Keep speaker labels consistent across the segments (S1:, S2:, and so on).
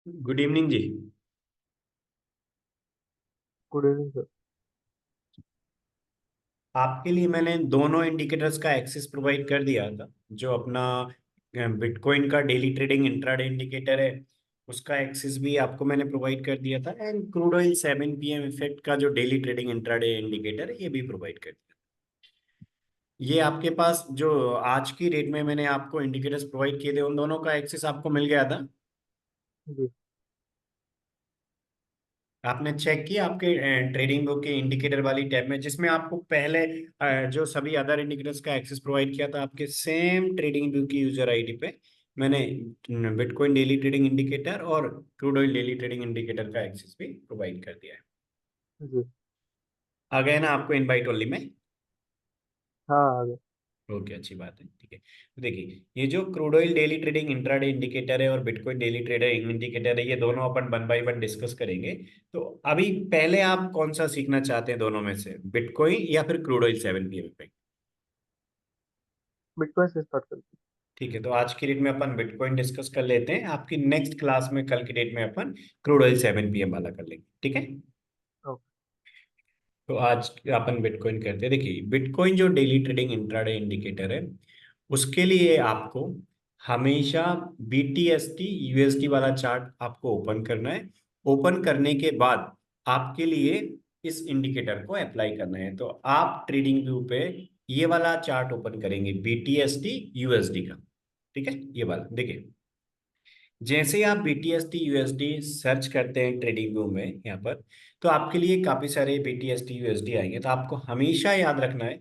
S1: Good evening ji.
S2: Good evening sir.
S1: आपके लिए मैंने दोनों इंडिकेटर्स का एक्सेस प्रोवाइड कर दिया था। जो अपना बिटकॉइन का डेली ट्रेडिंग इंट्राडे इंडिकेटर है, उसका एक्सेस भी आपको मैंने प्रोवाइड कर दिया था। And crude oil 7 PM effect का जो डेली ट्रेडिंग इंट्राडे इंडिकेटर है, ये भी प्रोवाइड कर दिया। ये आपके पास जो आज की डेट में मैंने आपको इंडिकेटर्स प्रोवाइड किए थे, उन दोनों का एक्सेस आपको मिल गया था।
S2: जी।
S1: आपने चेक किया आपके ट्रेडिंग बुक के इंडिकेटर वाली टैब में, जिसमें आपको पहले जो सभी अदर इंडिकेटर्स का एक्सेस प्रोवाइड किया था, आपके सेम ट्रेडिंग व्यू की यूजर आईडी पे मैंने बिटकॉइन डेली ट्रेडिंग इंडिकेटर और crude oil daily trading indicator का एक्सेस भी प्रोवाइड कर दिया है।
S2: जी।
S1: आ गया ना आपको इनवाइट ओनली में?
S2: हाँ, आ गया।
S1: ओके, अच्छी बात है। ठीक है, तो देखिए, ये जो crude oil daily trading intraday indicator है और बिटकॉइन डेली ट्रेडिंग इंडिकेटर है, ये दोनों अपन वन बाय वन डिस्कस करेंगे। तो अभी पहले आप कौन सा सीखना चाहते हैं दोनों में से, बिटकॉइन या फिर क्रूड ऑयल 7 PM पे?
S2: बिटकॉइन से स्टार्ट करते
S1: ठीक है, तो आज की डेट में अपन बिटकॉइन डिस्कस कर लेते हैं। आपकी नेक्स्ट क्लास में कल की डेट में अपन क्रूड ऑयल 7 PM वाला कर लेंगे, ठीक है?
S2: हैं। ओके।
S1: तो आज अपन बिटकॉइन करते हैं। देखिए, बिटकॉइन जो डेली ट्रेडिंग इंट्राडे इंडिकेटर है, उसके लिए आपको हमेशा BTST USD वाला चार्ट आपको ओपन करना है। ओपन करने के बाद आपके लिए इस इंडिकेटर को अप्लाई करना है। तो आप ट्रेडिंग व्यू पे ये वाला चार्ट ओपन करेंगे, BTST USD का। ठीक है, ये वाला देखिए। जैसे ही आप BTST USD सर्च करते हैं ट्रेडिंग व्यू में यहाँ पर, तो आपके लिए काफी सारे BTST USD आएंगे। तो आपको हमेशा याद रखना है,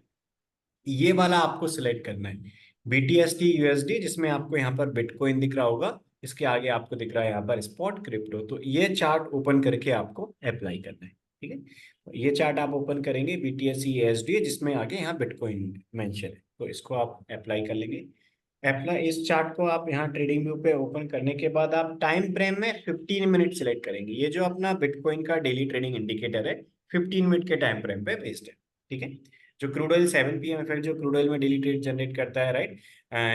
S1: ये वाला आपको सिलेक्ट करना है, BTST USD, जिसमें आपको यहाँ पर बिटकॉइन दिख रहा होगा, इसके आगे आपको दिख रहा है यहाँ पर स्पॉट क्रिप्टो। तो ये चार्ट ओपन करके आपको अप्लाई करना है। ठीक है, तो ये चार्ट आप ओपन करेंगे, BTST USD, जिसमें आगे यहाँ बिटकॉइन मेंशन है, तो इसको आप अप्लाई कर लेंगे। अप्लाई इस चार्ट को आप यहाँ ट्रेडिंग व्यू पे ओपन करने के बाद आप टाइम फ्रेम में 15 मिनट सिलेक्ट करेंगे। ये जो अपना बिटकॉइन का डेली ट्रेडिंग इंडिकेटर है, 15 मिनट के टाइम फ्रेम पे बेस्ड है। ठीक है, जो क्रूड ऑयल 7 PM इफेक्ट जो क्रूड ऑयल में डेली ट्रेड जनरेट करता है, राइट,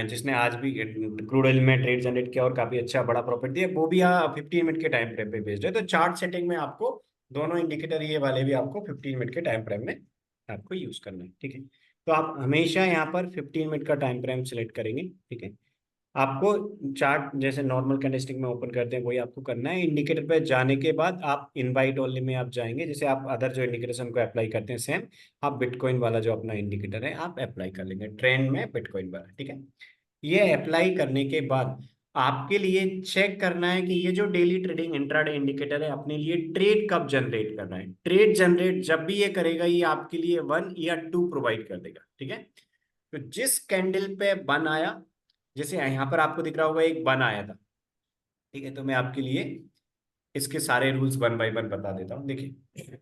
S1: जिसने आज भी क्रूड ऑयल में ट्रेड जनरेट किया और काफी अच्छा बड़ा प्रॉफिट दिया, वो भी 15 मिनट के टाइम फ्रेम पे बेस्ड है। तो चार्ट सेटिंग में आपको दोनों इंडिकेटर ये वाले भी आपको 15 मिनट के टाइम फ्रेम में आपको यूज करना है। ठीक है, तो आप हमेशा यहाँ पर 15 मिनट का टाइम फ्रेम सिलेक्ट करेंगे। ठीक है, आपको चार्ट जैसे नॉर्मल कैंडलस्टिक में ओपन करते हैं वही आपको करना है। इंडिकेटर पे जाने के बाद आप इनवाइट ओनली में आप जाएंगे, जैसे आप अदर जो इंडिकेटर को अप्लाई करते हैं सेम, आप बिटकॉइन वाला जो अपना इंडिकेटर है आप अप्लाई कर लेंगे ट्रेंड में बिटकॉइन वाला। ठीक है, ये अप्लाई करने के बाद आपके लिए चेक करना है कि ये जो डेली ट्रेडिंग इंट्राडे इंडिकेटर है अपने लिए ट्रेड कब जनरेट करना है। ट्रेड जनरेट जब भी ये करेगा, ये आपके लिए 1 या 2 प्रोवाइड कर देगा। ठीक है, तो जिस कैंडल पे बन आया, जैसे यहाँ पर आपको दिख रहा होगा एक बन आया था। ठीक है, तो मैं आपके लिए इसके सारे रूल्स वन बाय वन बता देता हूँ। देखिए,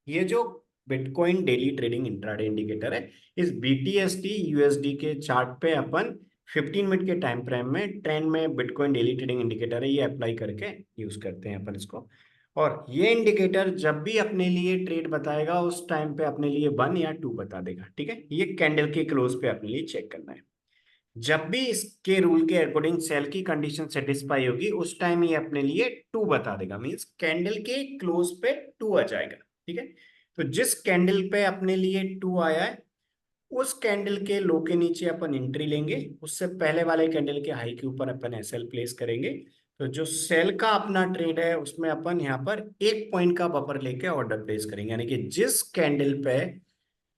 S1: ये जो bitcoin daily trading intraday indicator है, इस BTST USD के चार्ट पे अपन 15 मिनट के टाइम फ्रेम में ट्रेंड में बिटकॉइन डेली ट्रेडिंग इंडिकेटर है, ये अप्लाई करके यूज करते हैं अपन इसको। और ये इंडिकेटर जब भी अपने लिए ट्रेड बताएगा, उस टाइम पे अपने लिए 1 या 2 बता देगा। ठीक है, ये कैंडल के क्लोज पे अपने लिए चेक करना है। जब भी इसके रूल के अकॉर्डिंग सेल की कंडीशन सेटिस्फाई होगी, उस टाइम ये अपने लिए 2 बता देगा, मींस कैंडल के क्लोज पे 2 आ जाएगा। ठीक है, तो जिस कैंडल पे अपने लिए 2 आया है, उस कैंडल के लो के नीचे अपन एंट्री लेंगे, उससे पहले वाले कैंडल के हाई के ऊपर अपन SL प्लेस करेंगे। तो जो सेल का अपना ट्रेड है, उसमें अपन यहाँ पर 1 पॉइंट का बफर लेके ऑर्डर प्लेस करेंगे, यानी कि जिस कैंडल पे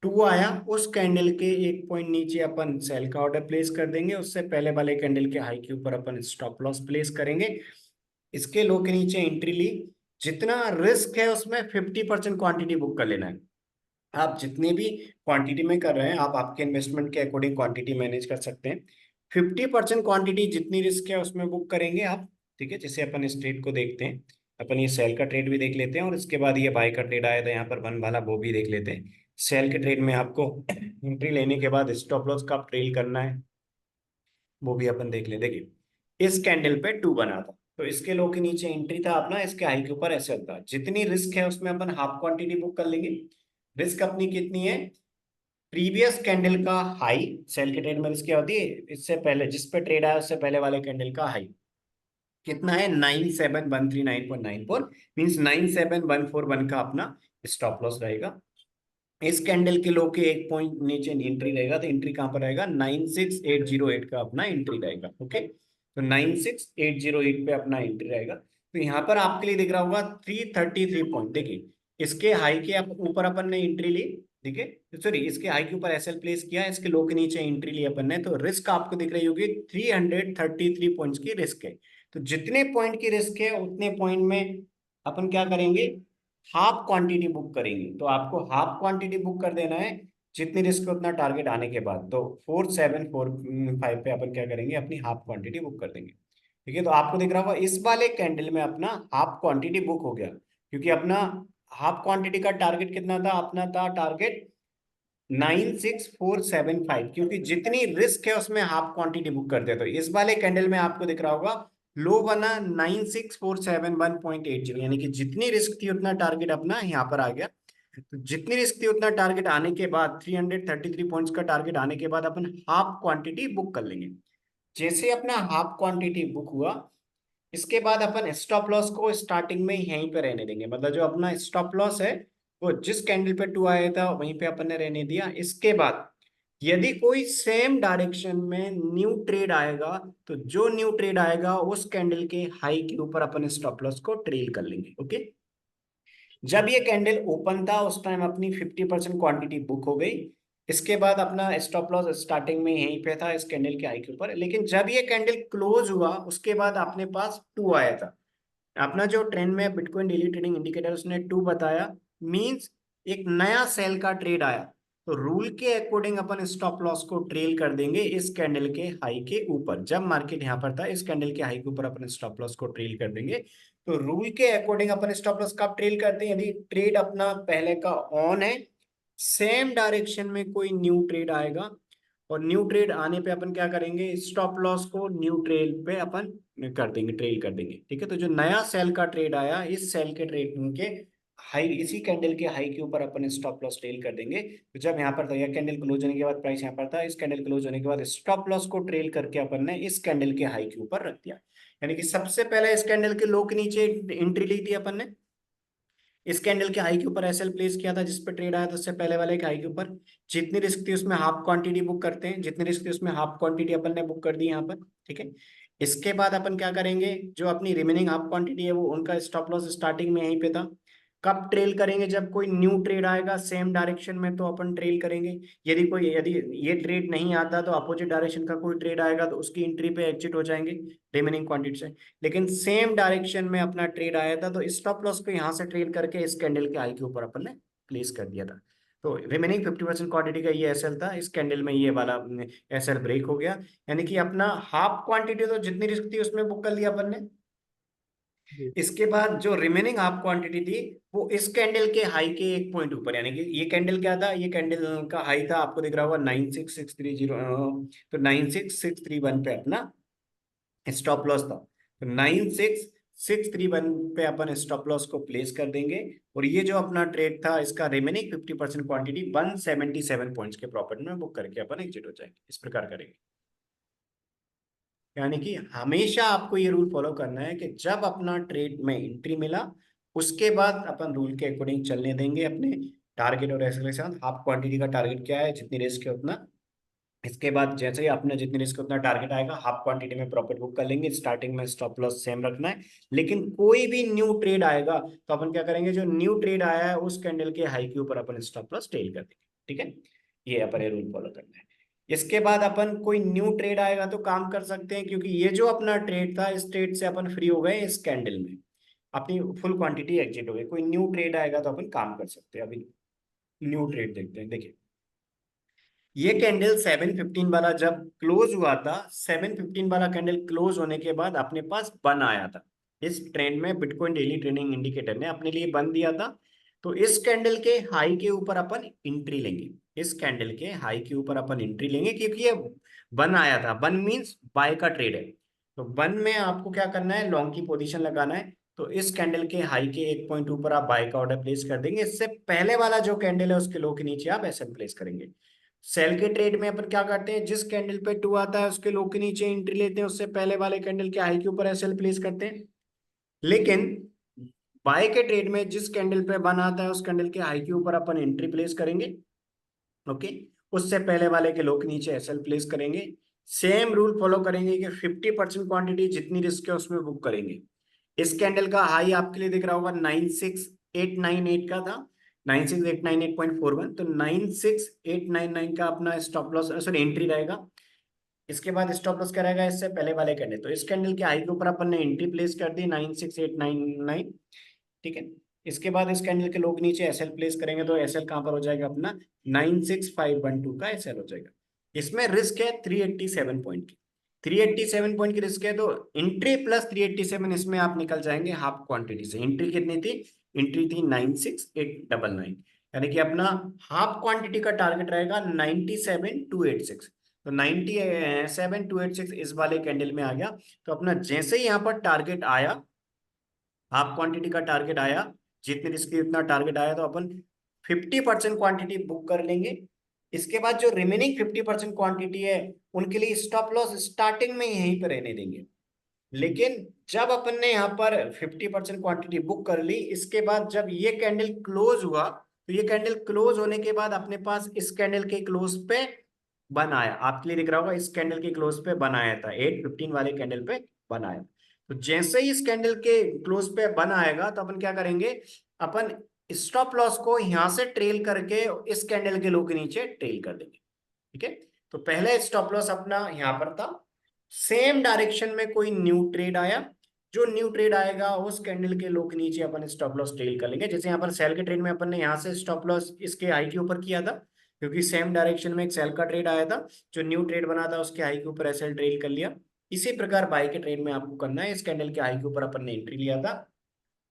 S1: 2 आया, उस कैंडल के 1 पॉइंट नीचे अपन सेल का ऑर्डर प्लेस कर देंगे, उससे पहले वाले कैंडल के हाई के ऊपर अपन स्टॉप लॉस प्लेस करेंगे। इसके लो के नीचे एंट्री ली। जितना रिस्क है उसमें 50% क्वांटिटी बुक कर लेना है। आप जितनी भी क्वांटिटी में कर रहे हैं, आप आपके इन्वेस्टमेंट के अकॉर्डिंग क्वांटिटी मैनेज कर सकते हैं। 50% क्वांटिटी जितनी रिस्क है उसमें बुक करेंगे आप। ठीक है, जैसे अपन इस ट्रेड को देखते हैं, अपन ये सेल का ट्रेड भी देख लेते हैं, और इसके बाद ये बाय का ट्रेड आया था यहाँ पर वन वाला, वो भी देख लेते हैं। सेल के ट्रेड में आपको एंट्री लेने के बाद स्टॉप लॉस कब ट्रेल करना है, वो भी अपन देख ले। देखिए, इस कैंडल पे 2 बना था, तो इसके लो के नीचे एंट्री था अपना, इसके हाई के ऊपर ऐसे होता, जितनी रिस्क है उसमें अपन हाफ क्वांटिटी बुक कर लेंगे। रिस्क अपनी कितनी है? प्रीवियस कैंडल का हाई, सेल के ट्रेड में रिस्क क्या होती है, इससे पहले जिस पे ट्रेड आया उससे पहले वाले कैंडल का हाई कितना है 971399.94, मीन्स 97141 का अपना स्टॉप लॉस रहेगा। इस कैंडल के लो के एक पॉइंट नीचे एंट्री रहेगा, तो एंट्री कहां पर रहेगा 96808 का अपना एंट्री रहेगा। ओके, तो 96808 पे अपना एंट्री रहेगा। तो यहाँ पर आपके लिए दिख रहा होगा 333 पॉइंट। देखिए इसके हाई के ऊपर अपन ने एंट्री ली, ठीक है, सॉरी इसके हाई के ऊपर एसएल प्लेस किया, इसके लो के नीचे एंट्री ली अपन ने, तो रिस्क आपको दिख रही होगी 333 पॉइंट्स की रिस्क है। तो जितने पॉइंट की रिस्क है उतने पॉइंट में अपन क्या करेंगे, हाफ क्वांटिटी बुक करेंगे। तो आपको हाफ क्वांटिटी बुक कर देना है, जितनी रिस्क उतना टारगेट आने के बाद। तो 4745 पे अपन क्या करेंगे, अपनी हाफ क्वांटिटी बुक कर देंगे। ठीक है, तो आपको दिख रहा होगा इस वाले कैंडल में अपना हाफ क्वांटिटी बुक हो गया, क्योंकि अपना हाफ क्वांटिटी का टारगेट कितना था, अपना था टारगेट 96475, क्योंकि जितनी रिस्क है उसमें हाफ क्वांटिटी बुक करते हैं। तो इस वाले कैंडल में आपको दिख रहा होगा लो बना 96471.80, यानी कि जितनी रिस्क थी उतना टारगेट अपना यहाँ पर आ गया। तो जितनी रिस्क थी उतना टारगेट आने के बाद 333 पॉइंट्स का टारगेट आने के बाद अपन हाफ क्वांटिटी बुक कर लेंगे। जैसे अपना हाफ क्वांटिटी बुक हुआ, इसके बाद अपन स्टॉप लॉस को स्टार्टिंग में यहीं पे रहने देंगे, मतलब जो अपना स्टॉप लॉस है वो जिस कैंडल पे टू आया था वहीं पे अपन ने रहने दिया। इसके बाद यदि कोई सेम डायरेक्शन में न्यू ट्रेड आएगा, तो जो न्यू ट्रेड आएगा उस कैंडल के हाई के ऊपर अपन स्टॉप लॉस को ट्रेल कर लेंगे। ओके, जब ये कैंडल ओपन था उस टाइम अपनी 50% क्वांटिटी बुक हो गई। इसके बाद अपना स्टॉप लॉस स्टार्टिंग में यहीं पे था इस कैंडल के हाई के ऊपर, लेकिन जब ये कैंडल क्लोज हुआ उसके बाद अपने पास टू आया था। अपना जो ट्रेंड में बिटकॉइन डेली ट्रेडिंग इंडिकेटर उसने टू बताया, मींस एक नया सेल का ट्रेड आया। तो रूल के अकॉर्डिंग अपन स्टॉप लॉस को ट्रेल कर देंगे इस कैंडल के हाई के ऊपर। जब मार्केट यहां पर था इस कैंडल के हाई के ऊपर अपन स्टॉप लॉस को ट्रेल कर देंगे। तो रूल के अकॉर्डिंग अपन स्टॉप लॉस कब ट्रेल करते हैं, यदि ट्रेड अपना पहले का ऑन है, सेम डायरेक्शन में कोई न्यू ट्रेड आएगा, और न्यू ट्रेड आने पे अपन क्या करेंगे, स्टॉप लॉस को न्यू ट्रेल पे अपन कर देंगे, ट्रेल कर देंगे। ठीक है, तो जो नया सेल का ट्रेड आया इस सेल के ट्रेड के हाई, इसी कैंडल के हाई के ऊपर अपन स्टॉप लॉस ट्रेल कर देंगे। तो जब यहाँ पर था, यह कैंडल क्लोज होने के बाद प्राइस यहाँ पर था, इस कैंडल क्लोज होने के बाद स्टॉप लॉस को ट्रेल करके अपन ने इस कैंडल के हाई के ऊपर रख दिया। यानी कि सबसे पहले इस कैंडल के लो के नीचे एंट्री ली थी अपन ने, इस कैंडल के हाई के ऊपर एसएल प्लेस किया था जिस पर ट्रेड आया था उससे पहले वाले के हाई के ऊपर। जितनी रिस्क थी उसमें हाफ क्वांटिटी बुक करते हैं, जितनी रिस्क थी उसमें हाफ क्वांटिटी अपन ने बुक कर दी यहाँ पर। ठीक है, इसके बाद अपन क्या करेंगे, जो अपनी रिमेनिंग हाफ क्वांटिटी है वो उनका स्टॉप लॉस स्टार्टिंग में यहीं पे था। कब ट्रेल करेंगे, जब कोई न्यू ट्रेड आएगा सेम डायरेक्शन में तो अपन ट्रेल करेंगे। यदि ये ट्रेड नहीं आता तो अपोजिट डायरेक्शन का कोई ट्रेड आएगा तो उसकी एंट्री पे एग्जिट हो जाएंगे रिमेनिंग क्वांटिटी से। लेकिन सेम डायरेक्शन में अपना ट्रेड आया था तो स्टॉप लॉस को यहाँ से ट्रेड करके इस कैंडल के हाई के ऊपर अपन ने प्लेस कर दिया था। तो रिमेनिंग 50% क्वांटिटी का ये एसएल था, इस कैंडल में ये वाला एसएल ब्रेक हो गया। यानी कि अपना हाफ क्वांटिटी तो जितनी रिस्क थी उसमें बुक कर लिया अपन ने।
S2: जी।
S1: इसके बाद जो रिमेनिंग हाफ क्वांटिटी थी वो इस कैंडल के हाई के एक पॉइंट ऊपर, यानी कि ये कैंडल क्या था, ये कैंडल का हाई था आपको दिख रहा होगा 96630, तो 96631 पे अपना स्टॉप लॉस था। तो 96631 पे अपन स्टॉप लॉस को प्लेस कर देंगे। और ये जो अपना ट्रेड था इसका रिमेनिंग 50% क्वांटिटी 177 पॉइंट्स के प्रॉफिट में बुक करके अपन एग्जिट हो जाएंगे। इस प्रकार करेंगे, यानी कि हमेशा आपको ये रूल फॉलो करना है कि जब अपना ट्रेड में एंट्री मिला उसके बाद अपन रूल के अकॉर्डिंग चलने देंगे अपने टारगेट और एसएल के साथ। हाफ क्वांटिटी का टारगेट क्या है, जितनी रिस्क है उतना। इसके बाद जैसे ही आपने जितनी रिस्क उतना टारगेट आएगा हाफ क्वांटिटी में प्रॉफिट बुक कर लेंगे। स्टार्टिंग में स्टॉप लॉस सेम रखना है, लेकिन कोई भी न्यू ट्रेड आएगा तो अपन क्या करेंगे, जो न्यू ट्रेड आया है उस कैंडल के हाई के ऊपर अपन स्टॉप लॉस टेल कर देंगे। ठीक है, ये अपन ये रूल फॉलो करना है। इसके बाद अपन कोई न्यू ट्रेड आएगा तो काम कर सकते हैं, क्योंकि ये जो अपना ट्रेड था इस ट्रेड से अपन फ्री हो गए, इस कैंडल में अपनी फुल क्वांटिटी एग्जिट हो गई। कोई न्यू ट्रेड आएगा तो अपन काम कर सकते हैं। अभी न्यू ट्रेड देखते हैं। देखिए ये कैंडल 715 वाला जब क्लोज हुआ था, 715 वाला कैंडल क्लोज होने के बाद अपने पास बन आया था। इस ट्रेंड में बिटकॉइन डेली ट्रेडिंग इंडिकेटर ने अपने लिए बन दिया था। तो इस कैंडल के हाई के ऊपर अपन एंट्री लेंगे, इस कैंडल के हाई के ऊपर अपन एंट्री लेंगे, क्योंकि ये बन आया था। बन मींस बाय का ट्रेड है। तो बन में आपको क्या करना है, लॉन्ग की पोजीशन लगाना है। तो इस कैंडल के हाई के एक पॉइंट ऊपर आप बाय का ऑर्डर प्लेस कर देंगे। इससे पहले वाला जो कैंडल है उसके लो के नीचे आप एसएल प्लेस करेंगे। सेल के ट्रेड में अपन क्या करते हैं, जिस कैंडल पे टू आता है उसके लो के नीचे एंट्री लेते हैं, उससे पहले वाले कैंडल के हाई के ऊपर एसएल प्लेस करते हैं। लेकिन बाय के ट्रेड में जिस कैंडल पे वन आता है उस कैंडल के हाई के ऊपर अपन एंट्री प्लेस करेंगे। ओके, उससे पहले वाले के लो के नीचे एसएल प्लेस करेंगे। सेम रूल फॉलो करेंगे कि 50% क्वांटिटी जितनी रिस्क है उसमें बुक करेंगे। इस कैंडल का हाई आपके लिए दिख रहा होगा 96898 का था, 96898.41, तो 96899 का अपना स्टॉप लॉस सॉरी एंट्री रहेगा। इसके बाद स्टॉप लॉस क्या रहेगा, इससे पहले वाले कैंडल, तो इस कैंडल के हाई के ऊपर अपन ने एंट्री प्लेस कर दी 96899। ठीक है, इसके बाद इस कैंडल के लोग नीचे एसएल प्लेस करेंगे, तो एसएल कहां पर हो जाएगा अपना 96512 का एसएल हो जाएगा। इसमें रिस्क है 387 पॉइंट की, 387 पॉइंट की रिस्क है, तो एंट्री प्लस 387 इसमें आप निकल जाएंगे हाफ क्वांटिटी से। एंट्री कितनी थी, एंट्री थी 96899, यानी कि अपना हाफ क्वांटिटी का टारगेट रहेगा 97286। तो 97286 इस वाले कैंडल में आ गया। तो अपना जैसे ही यहाँ पर टारगेट आया, हाफ क्वांटिटी का टारगेट आया, जितने रिस्क उतना टारगेट आया, तो अपन 50% क्वांटिटी बुक कर लेंगे। इसके बाद जो रिमेनिंग 50% क्वांटिटी है उनके लिए स्टॉप लॉस स्टार्टिंग में यहीं पर रहने देंगे। लेकिन जब अपन ने यहाँ पर 50% क्वांटिटी बुक कर ली, इसके बाद जब ये कैंडल क्लोज हुआ, तो ये कैंडल क्लोज होने के बाद अपने पास इस कैंडल के क्लोज पे बन आया, आपके लिए दिख रहा होगा इस कैंडल के क्लोज पे बन आया था, 815 वाले कैंडल पे बन आया। तो जैसे ही इस कैंडल के क्लोज पे बन आएगा, तो अपन क्या करेंगे, अपन स्टॉप लॉस को यहां से ट्रेल करके इस कैंडल के लो के नीचे ट्रेल कर देंगे। ठीक है, तो पहले स्टॉप लॉस अपना यहां पर था, सेम डायरेक्शन में कोई न्यू ट्रेड आया, जो न्यू ट्रेड आएगा उस कैंडल के लो के नीचे अपन स्टॉप लॉस ट्रेल कर लेंगे। जैसे यहाँ पर सेल के ट्रेड में अपन ने यहाँ से स्टॉप लॉस इसके हाई के ऊपर किया था, क्योंकि सेम डायरेक्शन में एक सेल का ट्रेड आया था, जो न्यू ट्रेड बना था उसके हाई के ऊपर एसएल ट्रेल कर लिया। इसी प्रकार बाय के ट्रेड में आपको करना है, इस कैंडल के हाई के ऊपर अपन ने एंट्री लिया था,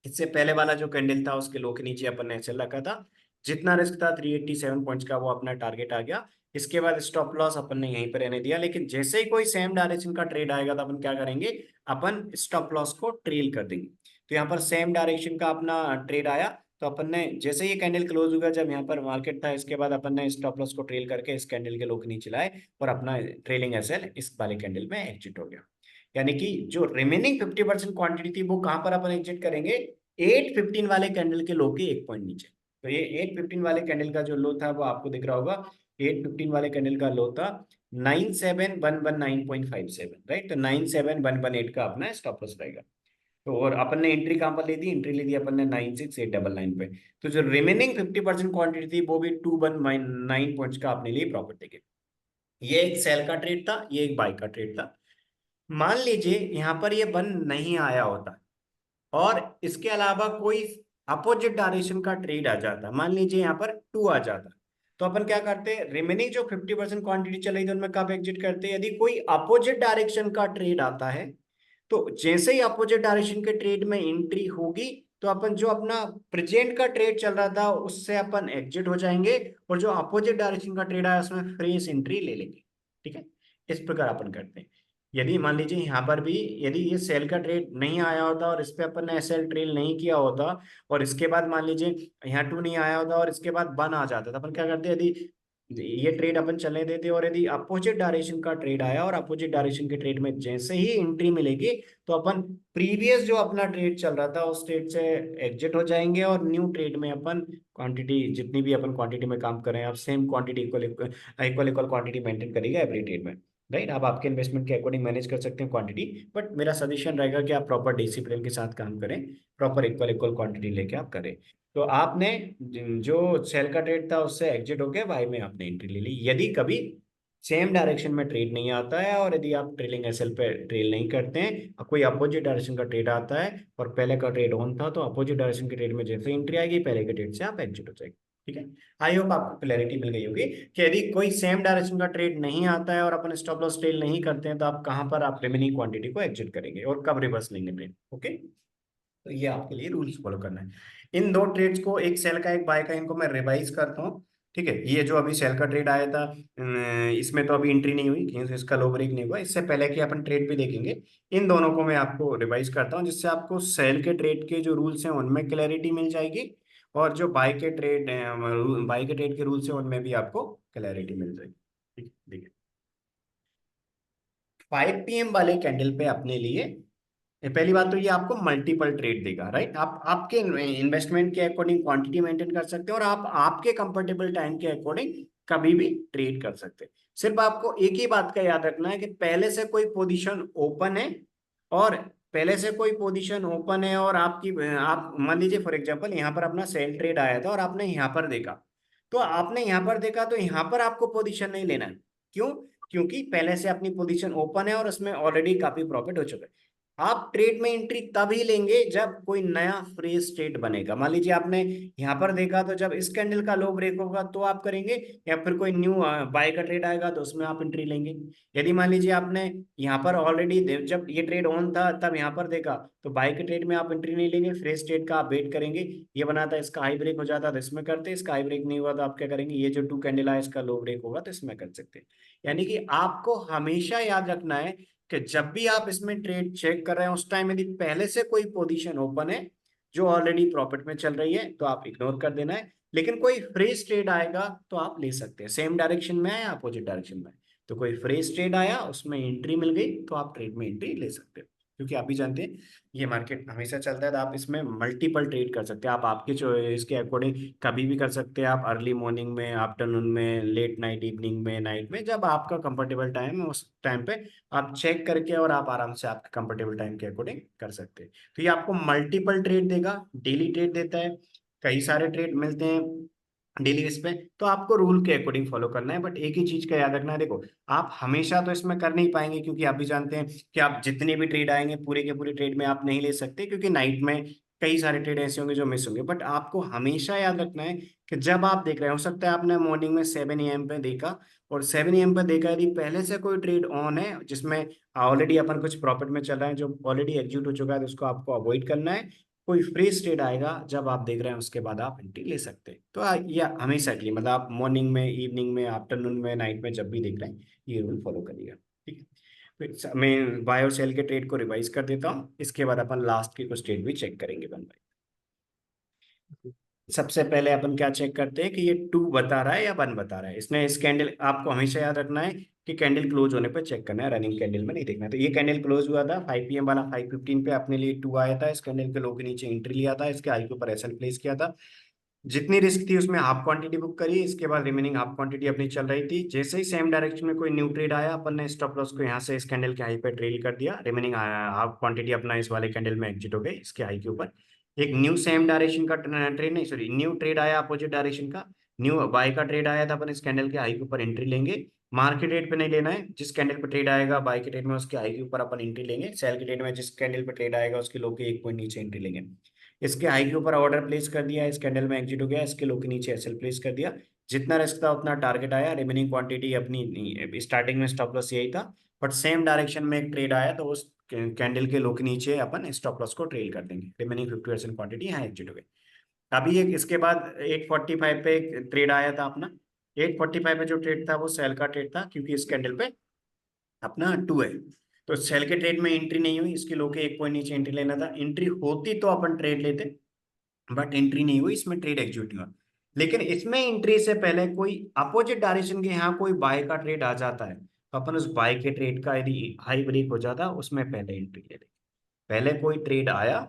S1: इससे पहले वाला जो कैंडल था उसके लो के नीचे अपन ने एसएल रखा था, जितना रिस्क था 387 पॉइंट्स का वो अपना टारगेट आ गया। इसके बाद स्टॉप लॉस अपन ने यहीं पर रहने दिया, लेकिन जैसे ही कोई सेम डायरेक्शन का ट्रेड आएगा तो अपन क्या करेंगे, अपन स्टॉप लॉस को ट्रेल कर देंगे। तो यहाँ पर सेम डायरेक्शन का अपना ट्रेड आया, तो अपन ने जैसे ही ये कैंडल क्लोज हुआ, जब यहाँ पर मार्केट था, इसके बाद अपन ने स्टॉप लॉस को ट्रेल करके इस कैंडल के लो के नीचे लाए और अपना ट्रेलिंग एसएल इस वाले कैंडल में एग्जिट हो गया। यानी कि जो रिमेनिंग 50% क्वांटिटी थी वो कहां पर अपन एग्जिट करेंगे, 815 वाले कैंडल के लो के एक पॉइंट नीचे। तो ये 815 वाले कैंडल का जो लो था वो आपको दिख रहा होगा, 815 वाले कैंडल का लो था 97119.57, राइट, तो 97118 का अपना स्टॉप लॉस रहेगा। तो और अपन ने एंट्री कहां पर ली थी, एंट्री ली थी अपन ने 96899 पे। तो जो रिमेनिंग 50% क्वांटिटी थी वो भी 219 पॉइंट्स का अपने लिए प्रॉफिट देगी। ये एक सेल का ट्रेड था, ये एक बाय का ट्रेड था। मान लीजिए यहां पर ये बन नहीं आया होता और इसके अलावा कोई अपोजिट डायरेक्शन का ट्रेड आ जाता, मान लीजिए यहाँ पर टू आ जाता, तो अपन क्या करते हैं, रिमेनिंग जो 50% क्वांटिटी चल रही थी उनमें कब एग्जिट करते हैं, यदि कोई अपोजिट डायरेक्शन का ट्रेड आता है, तो जैसे ही अपोजिट डायरेक्शन के ट्रेड में एंट्री होगी, तो अपन जो अपना प्रेजेंट का ट्रेड चल रहा था उससे अपन एग्जिट हो जाएंगे, और जो अपोजिट डायरेक्शन का ट्रेड आया उसमें फ्रेश एंट्री ले लेंगे। ठीक है, इस प्रकार अपन करते हैं। यदि मान लीजिए यहाँ पर भी यदि ये सेल का ट्रेड नहीं आया होता और इस पे अपन ने एसएल ट्रेल नहीं किया होता, और इसके बाद मान लीजिए यहाँ टू नहीं आया होता और इसके बाद वन आ जाता, तो अपन क्या करते, यदि ये ट्रेड अपन चलने देते और यदि अपोजिट डायरेक्शन का ट्रेड आया और अपोजिट डायरेक्शन के ट्रेड में जैसे ही एंट्री मिलेगी, तो अपन प्रीवियस जो अपना ट्रेड चल रहा था उस ट्रेड से एग्जिट हो जाएंगे और न्यू ट्रेड में अपन क्वांटिटी जितनी भी अपन क्वांटिटी में काम कर रहे हैं, आप same quantity equal equal equal quantity maintain करेगा एवरी ट्रेड में, राइट। आप आपके इन्वेस्टमेंट के अकॉर्डिंग मैनेज कर सकते हैं क्वांटिटी, बट मेरा सजेशन रहेगा कि आप प्रॉपर डिसिप्लिन के साथ काम करें, प्रॉपर इक्वल इक्वल क्वांटिटी लेके आप करें। तो आपने जो सेल का ट्रेड था उससे एग्जिट होके बाय में आपने एंट्री ले ली। यदि कभी सेम डायरेक्शन में ट्रेड नहीं आता है और यदि आप ट्रेलिंग एसएल पे ट्रेल नहीं करते हैं, कोई अपोजिट डायरेक्शन का ट्रेड आता है और पहले का ट्रेड ऑन था, तो अपोजिट डायरेक्शन के ट्रेड में जैसे एंट्री आएगी पहले के ट्रेड से आप एग्जिट हो जाएगी। ठीक है, आई होप आपको क्लैरिटी मिल गई होगी कि यदि कोई सेम डायरेक्शन का ट्रेड नहीं आता है और अपन स्टॉप लॉस ट्रेल नहीं करते हैं, तो आप कहां पर आप रिमेनिंग क्वांटिटी को एग्जिट करेंगे और कब रिवर्स लेंगे ट्रेड। ओके, तो ये आपके लिए रूल्स फॉलो करना है। इन दो ट्रेड्स को, एक सेल का एक बाय का, इनको मैं रिवाइज करता हूँ। ठीक है, ये जो अभी सेल का ट्रेड आया था, इसमें तो अभी एंट्री नहीं हुई क्योंकि इसका लो ब्रेक नहीं हुआ, इससे पहले कि अपन ट्रेड भी देखेंगे। इन दोनों को मैं आपको रिवाइज करता हूँ, जिससे आपको सेल के ट्रेड के जो रूल्स हैं उनमें क्लैरिटी मिल जाएगी, और जो बाई के ट्रेड के रूल्स है उनमें भी आपको क्लैरिटी मिल जाएगी। ठीक है, देखिए 5 PM वाले कैंडल पे अपने लिए पहली बात तो ये आपको मल्टीपल ट्रेड देगा, राइट। आप आपके इन्वेस्टमेंट के अकॉर्डिंग क्वांटिटी मेंटेन कर सकते हैं और आप आपके कंफर्टेबल टाइम के अकॉर्डिंग कभी भी ट्रेड कर सकते हैं। सिर्फ आपको एक ही बात का याद रखना है कि पहले से कोई पोजीशन ओपन है, और पहले से कोई पोजीशन ओपन है और आपकी आप मान लीजिए फॉर एग्जांपल यहाँ पर अपना सेल ट्रेड आया था और आपने यहाँ पर देखा, तो आपने यहाँ पर देखा तो यहाँ पर आपको पोजीशन नहीं लेना है। क्यों? क्योंकि पहले से अपनी पोजीशन ओपन है और उसमें ऑलरेडी काफी प्रॉफिट हो चुका है। आप ट्रेड में एंट्री तभी लेंगे जब कोई नया फ्रेश ट्रेड बनेगा। मान लीजिए आपने यहाँ पर देखा, तो जब इस कैंडल का लो ब्रेक होगा तो आप करेंगे, या फिर कोई न्यू बाय का ट्रेड आएगा तो उसमें आप एंट्री लेंगे। यदि मान लीजिए आपने यहाँ पर ऑलरेडी जब ये ट्रेड ऑन था तब यहाँ पर देखा, तो बाय के ट्रेड में आप एंट्री नहीं लेंगे, फ्रेश ट्रेड का आप वेट करेंगे। ये बना था, इसका हाई ब्रेक हो जाता तो इसमें करते, इसका हाई ब्रेक नहीं हुआ तो आप क्या करेंगे, ये जो टू कैंडल आया इसका लो ब्रेक होगा तो इसमें कर सकते हैं। यानी कि आपको हमेशा याद रखना है कि जब भी आप इसमें ट्रेड चेक कर रहे हैं उस टाइम यदि पहले से कोई पोजीशन ओपन है जो ऑलरेडी प्रॉफिट में चल रही है तो आप इग्नोर कर देना है। लेकिन कोई फ्रेश ट्रेड आएगा तो आप ले सकते हैं, सेम डायरेक्शन में है या अपोजिट डायरेक्शन में है। तो कोई फ्रेश ट्रेड आया उसमें एंट्री मिल गई तो आप ट्रेड में एंट्री ले सकते हैं। क्योंकि आप भी जानते हैं ये मार्केट हमेशा चलता है, तो आप इसमें मल्टीपल ट्रेड कर सकते हैं। आप आपके चॉइस के अकॉर्डिंग कभी भी कर सकते हैं। आप अर्ली मॉर्निंग में, आफ्टरनून में, लेट नाइट, इवनिंग में, नाइट में, जब आपका कंफर्टेबल टाइम है उस टाइम पे आप चेक करके और आप आराम से आपके कंफर्टेबल टाइम के अकॉर्डिंग कर सकते हैं। तो ये आपको मल्टीपल ट्रेड देगा, डेली ट्रेड देता है, कई सारे ट्रेड मिलते हैं डेली बेस पे। तो आपको रूल के अकॉर्डिंग फॉलो करना है, बट एक ही चीज का याद रखना है, देखो आप हमेशा तो इसमें कर नहीं पाएंगे क्योंकि आप भी जानते हैं कि आप जितने भी ट्रेड आएंगे पूरे के पूरे ट्रेड में आप नहीं ले सकते, क्योंकि नाइट में कई सारे ट्रेड ऐसे होंगे जो मिस होंगे। बट आपको हमेशा याद रखना है कि जब आप देख रहे हो सकता है आपने मॉर्निंग में 7 AM पे देखा, और 7 AM पे देखा यदि पहले से कोई ट्रेड ऑन है जिसमें ऑलरेडी अपन कुछ प्रॉफिट में चल रहा है जो ऑलरेडी एग्जीक्यूट हो चुका है, तो उसको आपको अवॉइड करना है। कोई फ्रेश ट्रेड आएगा जब आप देख रहे हैं उसके बाद आप एंट्री ले सकते हैं। तो ये हमेशा के लिए मतलब आप मॉर्निंग में, इवनिंग में, आफ्टरनून में, नाइट में जब भी देख रहे हैं ये रूल फॉलो करिएगा। ठीक है, तो मैं बाय और सेल के ट्रेड को रिवाइज कर देता हूँ, इसके बाद अपन लास्ट के कुछ ट्रेड भी चेक करेंगे वन बाय।
S2: जी।
S1: सबसे पहले अपन क्या चेक करते हैं कि ये 2 बता रहा है या 1 बता रहा है। इसने इस कैंडल, आपको हमेशा याद रखना है कि कैंडल क्लोज होने पर चेक करना है, रनिंग कैंडल में नहीं देखना है। तो ये कैंडल क्लोज हुआ था 5 PM वाला, 5:15 पे अपने लिए 2 आया था, इस कैंडल के लो के नीचे एंट्री लिया था, इसके हाई के ऊपर एसएल प्लेस किया था। जितनी रिस्क थी उसमें हाफ क्वांटिटी बुक करी, इसके बाद रिमेनिंग हाफ क्वांटिटी अपनी चल रही थी। जैसे ही सेम डायरेक्शन में कोई न्यू ट्रेड आया अपन ने स्टॉप लॉस को यहाँ से इस कैंडल के हाई पे ट्रेल कर दिया, रिमेनिंग हाफ क्वांटिटी अपना इस वाले कैंडल में एग्जिट हो गई इसके हाई के ऊपर। एक न्यू सेम डायरेक्शन का ट्रेड नहीं, सॉरी, न्यू ट्रेड आया अपोजिट डायरेक्शन का, न्यू बाय का ट्रेड आया था, अपन इस कैंडल के हाई के ऊपर एंट्री लेंगे। मार्केट रेट पे नहीं लेना है, जिस कैंडल पे ट्रेड आएगा बाय के ट्रेड में उसके हाई के ऊपर अपन एंट्री लेंगे, सेल के ट्रेड में जिस कैंडल पे ट्रेड आएगा उसके लो के 1 पॉइंट नीचे एंट्री लेंगे। इसके हाई के ऊपर ऑर्डर प्लेस कर दिया, इस कैंडल में एग्जिट हो गया, इसके लो के नीचे एसएल प्लेस कर दिया। जितना रिस्क था उतना टारगेट आया, रिमेनिंग क्वांटिटी अपनी स्टार्टिंग में स्टॉप लॉस यही था, बट सेम डायरेक्शन में एक ट्रेड आया तो उस कैंडल के लो के नीचे अपन स्टॉप लॉस को ट्रेल कर देंगे, रिमेनिंग 50% क्वांटिटी यहाँ एग्जिट हो गई। अभी एक इसके बाद 8:45 पे एक ट्रेड आया था अपना, 8:45 पे जो ट्रेड था वो सेल का ट्रेड था, क्योंकि इस कैंडल पे अपना 2 है। तो सेल के ट्रेड में एंट्री नहीं हुई, इसके लो के 1 पॉइंट नीचे एंट्री लेना था, एंट्री होती तो अपन ट्रेड लेते, बट एंट्री नहीं हुई, इसमें ट्रेड एग्जीक्यूट नहीं हुआ। लेकिन इसमें एंट्री से पहले कोई अपोजिट डायरेक्शन के यहाँ कोई बाय का ट्रेड आ जाता है, तो अपन उस बाय के ट्रेड का यदि हाई ब्रेक हो जाता उसमें पहले एंट्री ले लेते। पहले कोई ट्रेड आया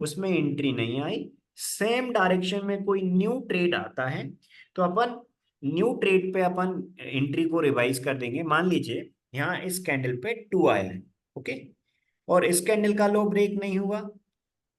S1: उसमें एंट्री नहीं आई, सेम डायरेक्शन में कोई न्यू ट्रेड आता है तो अपन न्यू ट्रेड पे अपन एंट्री को रिवाइज कर देंगे। मान लीजिए यहाँ इस कैंडल पे 2 आया है, ओके, और इस कैंडल का लो ब्रेक नहीं हुआ।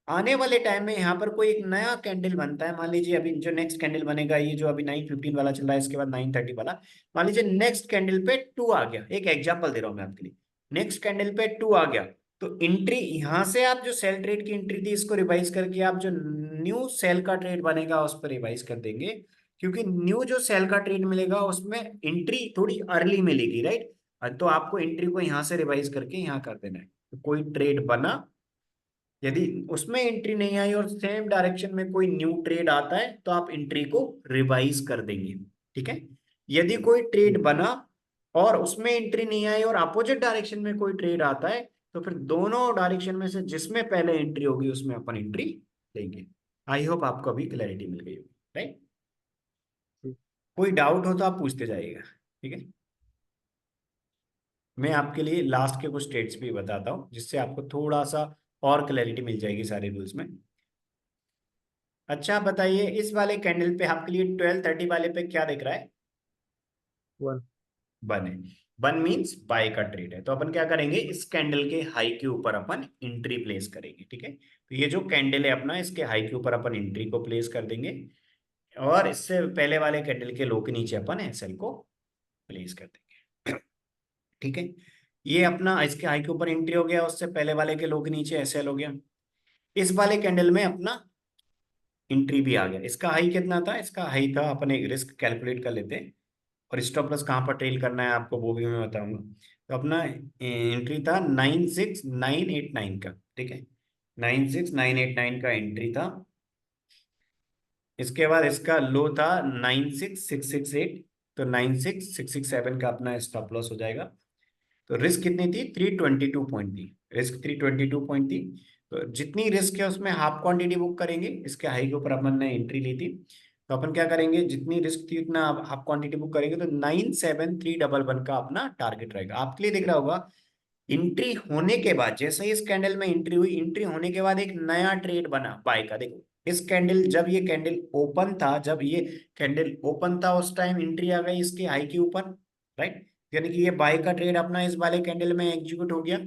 S1: आने वाले टाइम में यहाँ पर कोई एक नया कैंडल बनता है, मान लीजिए अभी जो नेक्स्ट कैंडल बनेगा, ये जो अभी 9:15 वाला चल रहा है इसके बाद 9:30 वाला, मान लीजिए नेक्स्ट कैंडल पे 2 आ गया, एक एग्जांपल दे रहा हूं मैं आपके लिए, नेक्स्ट कैंडल पे 2 आ गया, तो एंट्री यहाँ से आप जो सेल ट्रेड की एंट्री थी इसको रिवाइज करके आप जो न्यू सेल का ट्रेड बनेगा उस पर रिवाइज कर देंगे। क्योंकि न्यू जो सेल का ट्रेड मिलेगा उसमें एंट्री थोड़ी अर्ली मिलेगी, राइट। तो आपको एंट्री को यहाँ से रिवाइज करके यहाँ कर देना है। तो कोई ट्रेड बना, यदि उसमें एंट्री नहीं आई और सेम डायरेक्शन में कोई न्यू ट्रेड आता है तो आप एंट्री को रिवाइज कर देंगे, ठीक है। यदि कोई ट्रेड बना और उसमें एंट्री नहीं आई और अपोजिट डायरेक्शन में कोई ट्रेड आता है तो फिर दोनों डायरेक्शन में से जिसमें पहले एंट्री होगी उसमें अपन एंट्री लेंगे। आई होप आपको अभी क्लैरिटी मिल गई होगी, राइट।
S2: ठीक।
S1: कोई डाउट हो तो आप पूछते जाइएगा, ठीक है। मैं आपके लिए लास्ट के कुछ स्टेट्स भी बताता हूँ जिससे आपको थोड़ा सा और क्लैरिटी मिल जाएगी सारे रूल्स में। अच्छा आप बताइए, इस वाले कैंडल पे आपके लिए 12:30 वाले पे क्या दिख रहा है?
S2: वन।
S1: बन है। बन मीन्स बाय का ट्रेड है, तो अपन क्या करेंगे, इस कैंडल के हाई के ऊपर अपन एंट्री प्लेस करेंगे, ठीक है। तो ये जो कैंडल है अपना, इसके हाई के ऊपर अपन एंट्री को प्लेस कर देंगे, और इससे पहले वाले कैंडल के लो के नीचे अपन एसएल को प्लेस कर देंगे, ठीक है। ये अपना इसके हाई के ऊपर एंट्री हो गया, उससे पहले वाले के लो के नीचे एसएल हो गया। इस वाले कैंडल में अपना एंट्री भी आ गया। इसका हाई कितना था? इसका हाई था, अपन एक रिस्क कैलकुलेट कर लेते हैं, और स्टॉप लॉस कहाँ पर ट्रेल करना है आपको वो भी मैं बताऊंगा। तो अपना एंट्री था 96989 का, ठीक है। 96989 का एंट्री था। इसके बाद इसका लो था 96668, तो 96667 का अपना स्टॉप लॉस हो जाएगा। तो रिस्क कितनी थी? 322 पॉइंट थी। रिस्क 322 पॉइंट थी। तो जितनी रिस्क है उसमें हाफ क्वांटिटी बुक करेंगे। इसके हाई के ऊपर अपन ने एंट्री ली थी, तो अपन क्या करेंगे, जितनी रिस्क थी उतना हाफ क्वांटिटी बुक करेंगे, तो 97311 का अपना टारगेट रहेगा। आपके लिए दिख रहा होगा, एंट्री होने के बाद, जैसे ही इस कैंडल में एंट्री हुई, एंट्री होने के बाद एक नया ट्रेड बना बाय का। देखो इस कैंडल, जब ये कैंडल ओपन था, जब ये कैंडल ओपन था उस टाइम एंट्री आ गई इसके हाई के ऊपर, राइट। यानी कि ये बाय का ट्रेड अपना इस वाले कैंडल में एग्जीक्यूट हो गया।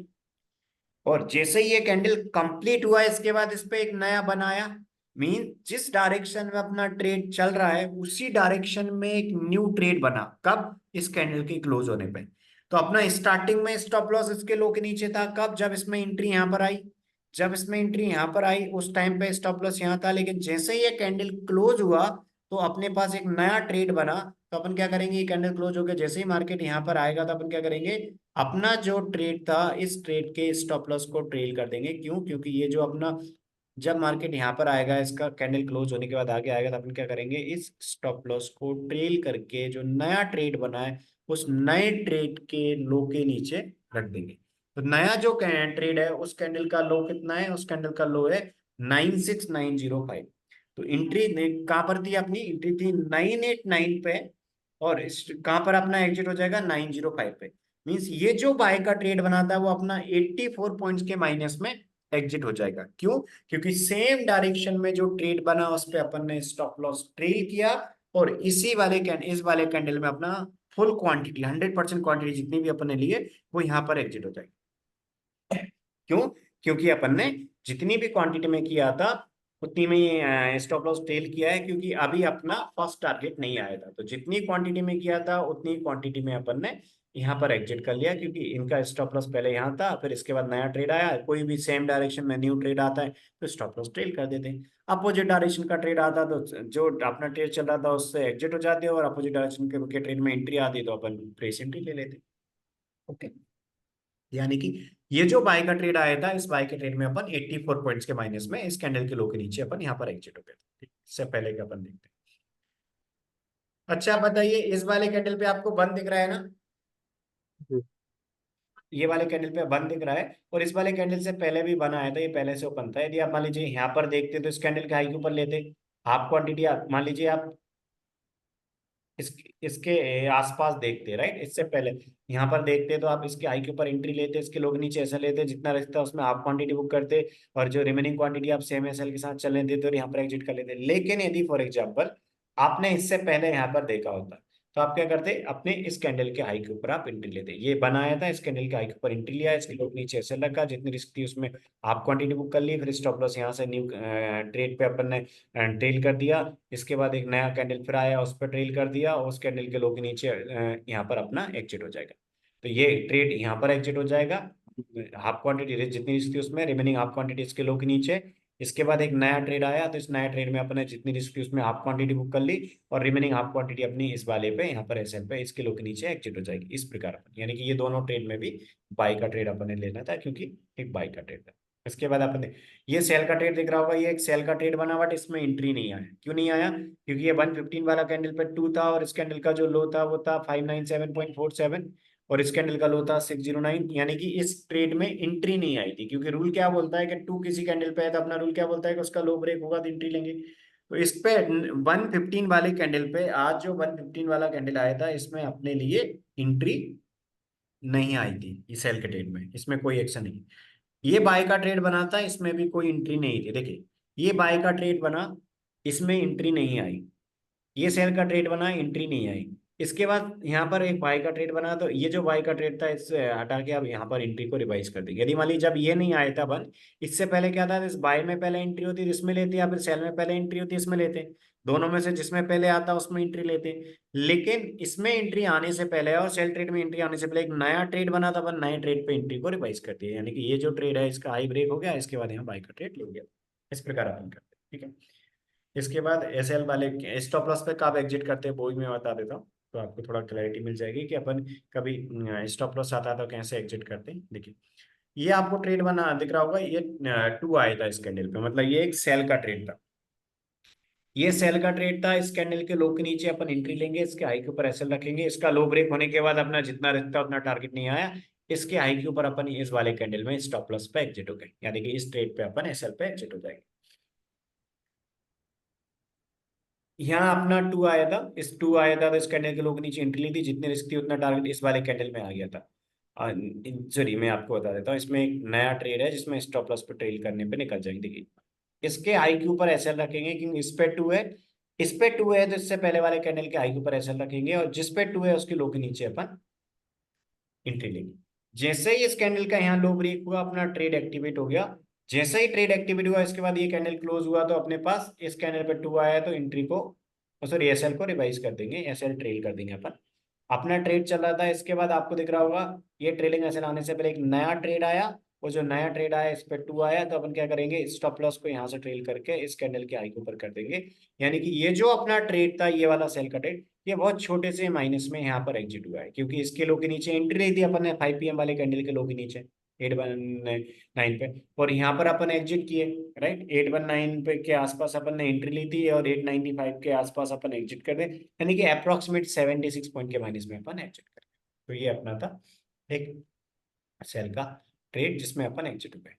S1: और जैसे ही ये कैंडल कंप्लीट हुआ, इसके बाद इस पे एक नया बनाया। मीन जिस डायरेक्शन में अपना ट्रेड चल रहा है उसी डायरेक्शन में एक न्यू ट्रेड बना। कब? इस कैंडल के क्लोज होने पे। तो अपना स्टार्टिंग में स्टॉप लॉस इसके लो के नीचे था। कब? जब इसमें एंट्री यहां पर आई। जब इसमें एंट्री यहां पर आई उस टाइम पे स्टॉप लॉस यहां था, लेकिन जैसे ही ये कैंडल क्लोज हुआ तो अपने पास एक नया ट्रेड बना। तो अपन क्या करेंगे, ये कैंडल क्लोज हो गया, जैसे ही मार्केट यहाँ पर आएगा तो अपन क्या करेंगे, अपना जो ट्रेड था इस ट्रेड के स्टॉप लॉस को ट्रेल कर देंगे। क्यों? क्योंकि ये जो अपना, जब मार्केट यहाँ पर आएगा, इसका कैंडल क्लोज होने के बाद आगे आएगा, तो अपन क्या करेंगे, इस स्टॉप लॉस को ट्रेल करके जो नया ट्रेड बना है उस नए ट्रेड के लो के नीचे रख देंगे। तो नया जो ट्रेड है उस कैंडल का लो कितना है? उस कैंडल का लो है 96905। तो एंट्री कहां पर थी? अपनी एंट्री थी 989 पे, और इस कहां पर अपना एग्जिट हो जाएगा? 905 पे। मींस ये जो बाय का ट्रेड बनाता है वो अपना 84 पॉइंट्स के माइनस में एग्जिट हो जाएगा। क्यों? क्योंकि सेम डायरेक्शन में जो ट्रेड बना उस पे अपन ने स्टॉप लॉस ट्रेल किया, और इसी वाले इस वाले कैंडल में अपना फुल क्वांटिटी, 100% क्वांटिटी जितनी भी अपन ने ली है वो यहाँ पर एग्जिट हो जाएगी। क्यों? क्योंकि अपन ने जितनी भी क्वांटिटी में किया था उतनी में स्टॉप लॉस ट्रेल किया है, क्योंकि अभी अपना फर्स्ट टारगेट नहीं आया था। तो जितनी क्वांटिटी में किया था उतनी क्वांटिटी में अपन ने यहाँ पर एग्जिट कर लिया, क्योंकि इनका स्टॉप लॉस पहले यहाँ था, फिर इसके बाद नया ट्रेड आया। कोई भी सेम डायरेक्शन में न्यू ट्रेड आता है तो स्टॉप लॉस ट्रेल कर देते हैं। अपोजिट डायरेक्शन का ट्रेड आता तो जो अपना ट्रेड चल रहा था उससे एग्जिट हो जाते हैं, और अपोजिट डायरेक्शन के ट्रेड में एंट्री आती तो अपन फ्रेश एंट्री ले लेते। ओके। यानी कि ये जो बाय का ट्रेड आया था, इस बाय के ट्रेड में अपन 84 पॉइंट्स के माइनस में इस कैंडल के लो के नीचे अपन यहाँ पर एग्जिट हो गए थे। ठीक, इससे पहले का अपन देखते हैं। अच्छा आप बताइए, इस वाले कैंडल पे आपको बंद दिख रहा है ना?
S2: जी।
S1: ये वाले कैंडल पे बंद दिख रहा है, और इस वाले कैंडल से पहले भी बना आया था, ये पहले से ओपन था। यदि आप मान लीजिए यहाँ पर देखते तो इस कैंडल के हाई के ऊपर लेते, हाफ क्वांटिटी मान लीजिए आप इस इसके आसपास देखते हैं, राइट। इससे पहले यहाँ पर देखते तो आप इसके हाई के ऊपर एंट्री लेते, इसके लोग नीचे ऐसा लेते, जितना रहता उसमें हाफ क्वांटिटी बुक करते, और जो रिमेनिंग क्वांटिटी आप सेम एसएल के साथ चलने देते और यहाँ पर एग्जिट कर लेते। लेकिन यदि फॉर एग्जाम्पल आपने इससे पहले यहाँ पर देखा होता, तो आप क्या करते, अपने इस कैंडल के हाई के ऊपर आप एंट्री लेते। ये बनाया था, इस कैंडल के हाई के ऊपर एंट्री लिया, इसके लोग नीचे ऐसे लगा, जितनी रिस्क थी उसमें हाफ क्वांटिटी बुक कर ली, फिर स्टॉप लॉस यहाँ से न्यू ट्रेड पे अपन ने ट्रेल कर दिया। इसके बाद एक नया कैंडल फिर आया, उस पर ट्रेल कर दिया, और उस कैंडल के लो के नीचे यहाँ पर अपना एग्जिट हो जाएगा। तो ये ट्रेड यहाँ पर एग्जिट हो जाएगा, हाफ क्वांटिटी जितनी रिस्क थी उसमें, रिमेनिंग हाफ क्वांटिटी इसके लो के नीचे। इसके बाद एक नया ट्रेड आया, तो इस नया ट्रेड में अपने जितनी रिस्क थी उसमें हाफ क्वांटिटी बुक कर ली, और रिमेनिंग हाफ क्वांटिटी अपनी इस वाले पे यहाँ पर एसएल पे इसके लो के नीचे एग्जिट हो जाएगी। इस प्रकार अपन, यानी कि ये दोनों ट्रेड में भी बाई का ट्रेड अपन ने लेना था, क्योंकि एक बाई का ट्रेड था। इसके बाद अपन ने ये सेल का ट्रेड दिख रहा होगा, ये एक सेल का ट्रेड बना, बट इसमें एंट्री नहीं आया। क्यों नहीं आया? क्योंकि ये 115 वाला कैंडल पे 2 था, और इस कैंडल का जो लो था वो था 597.47। और इस कैंडल का लो था 609, यानी कि इस ट्रेड में एंट्री नहीं आई थी, क्योंकि रूल क्या बोलता है कि टू किसी कैंडल पे है तो अपना रूल क्या बोलता है कि उसका लो ब्रेक होगा तो एंट्री लेंगे। तो इस पे 115 वाले कैंडल पे आज जो 115 वाला कैंडल आया था इसमें अपने लिए एंट्री नहीं आई थी, इस सेल के ट्रेड में इसमें कोई एक्शन नहीं। ये बाय का ट्रेड बना था, इसमें भी कोई एंट्री नहीं थी। देखिए ये बाय का ट्रेड बना, इसमें एंट्री नहीं आई। ये सेल का ट्रेड बना, एंट्री नहीं आई। इसके बाद यहाँ पर एक बाय का ट्रेड बना, तो ये जो बाय का ट्रेड था इससे हटा के अब यहाँ पर एंट्री को रिवाइज कर देंगे। यदि मान लीजिए जब ये नहीं आया था बन, इससे पहले क्या था, इस बाय में पहले एंट्री होती है इसमें लेते, या फिर सेल में पहले एंट्री होती है इसमें लेते, दोनों में से जिसमें पहले आता उसमें एंट्री लेते। लेकिन इसमें एंट्री आने से पहले और सेल ट्रेड में एंट्री आने से पहले एक नया ट्रेड बना था, अपन नए ट्रेड पे एंट्री को रिवाइज कर दिया, यानी कि ये जो ट्रेड है इसका हाई ब्रेक हो गया, इसके बाद यहाँ बाय का ट्रेड ले गया। इस प्रकार अपन करते हैं, ठीक है। इसके बाद एस एल वाले स्टॉप लॉस पे कब एग्जिट करते हैं वो भी मैं बता देता हूँ, तो आपको थोड़ा क्लैरिटी मिल जाएगी कि अपन कभी स्टॉप लॉस आता है तो कैसे एग्जिट करते हैं। देखिए ये आपको ट्रेड बना दिख रहा होगा, ये टू आया था इस कैंडल पे, मतलब ये एक सेल का ट्रेड था। ये सेल का ट्रेड था, इस कैंडल के लो के नीचे अपन एंट्री लेंगे, इसके हाई के ऊपर एसएल रखेंगे, इसका लो ब्रेक होने के बाद अपना जितना रिस्क था उतना टारगेट नहीं आया, इसके हाई के ऊपर अपन इस वाले कैंडल में स्टॉप लॉस पे एग्जिट हो गए, यानी कि इस ट्रेड पे अपन एसएल पे एग्जिट हो जाएंगे। यहाँ अपना टू आया था, इस टू आया था तो इस कैंडल के लो के नीचे एंट्री ली थी, जितनी रिस्क थी उतना टारगेट इस वाले कैंडल में आ गया था। सॉरी मैं आपको बता देता हूँ, इसमें एक नया ट्रेड है जिसमें स्टॉप लॉस पे ट्रेल करने पे निकल जाएंगे। देखिए इसके हाई के ऊपर एसएल रखेंगे, क्योंकि इस पे टू है, इस पे टू है तो इससे पहले वाले कैंडल के हाई के ऊपर एसएल रखेंगे, और जिस पे टू है उसके लो के नीचे अपन एंट्री लेंगे। जैसे ही इस कैंडल का यहाँ लो ब्रेक हुआ अपना ट्रेड एक्टिवेट हो गया। जैसे ही ट्रेड एक्टिवेट हुआ इसके बाद ये कैंडल क्लोज हुआ तो अपने पास इस कैंडल पे टू आया तो एंट्री को, सॉरी एसएल को रिवाइज कर देंगे, एसएल ट्रेल कर देंगे अपन। अपना ट्रेड चल रहा था, इसके बाद आपको दिख रहा होगा ये ट्रेलिंग एसएल आने से पहले एक नया ट्रेड आया, वो जो नया ट्रेड आया इस पे टू आया तो अपन क्या करेंगे, स्टॉप लॉस को यहाँ से ट्रेल करके इस कैंडल के हाई के ऊपर कर देंगे। यानी कि ये जो अपना ट्रेड था ये वाला सेल का ट्रेड, ये बहुत छोटे से माइनस में यहाँ पर एग्जिट हुआ है, क्योंकि इसके लो के नीचे एंट्री नहीं थी अपन ने 5 PM वाले कैंडल के लो के नीचे 819 पे, और यहाँ पर अपन एग्जिट किए, राइट। 819 पे के आसपास अपन ने एंट्री ली थी और 895 के आसपास अपन एग्जिट कर दे, यानी कि अप्रोक्सीमेट 76 पॉइंट के माइनस में अपन एग्जिट कर। तो ये अपना था एक सेल का ट्रेड जिसमें अपन एग्जिट हुए।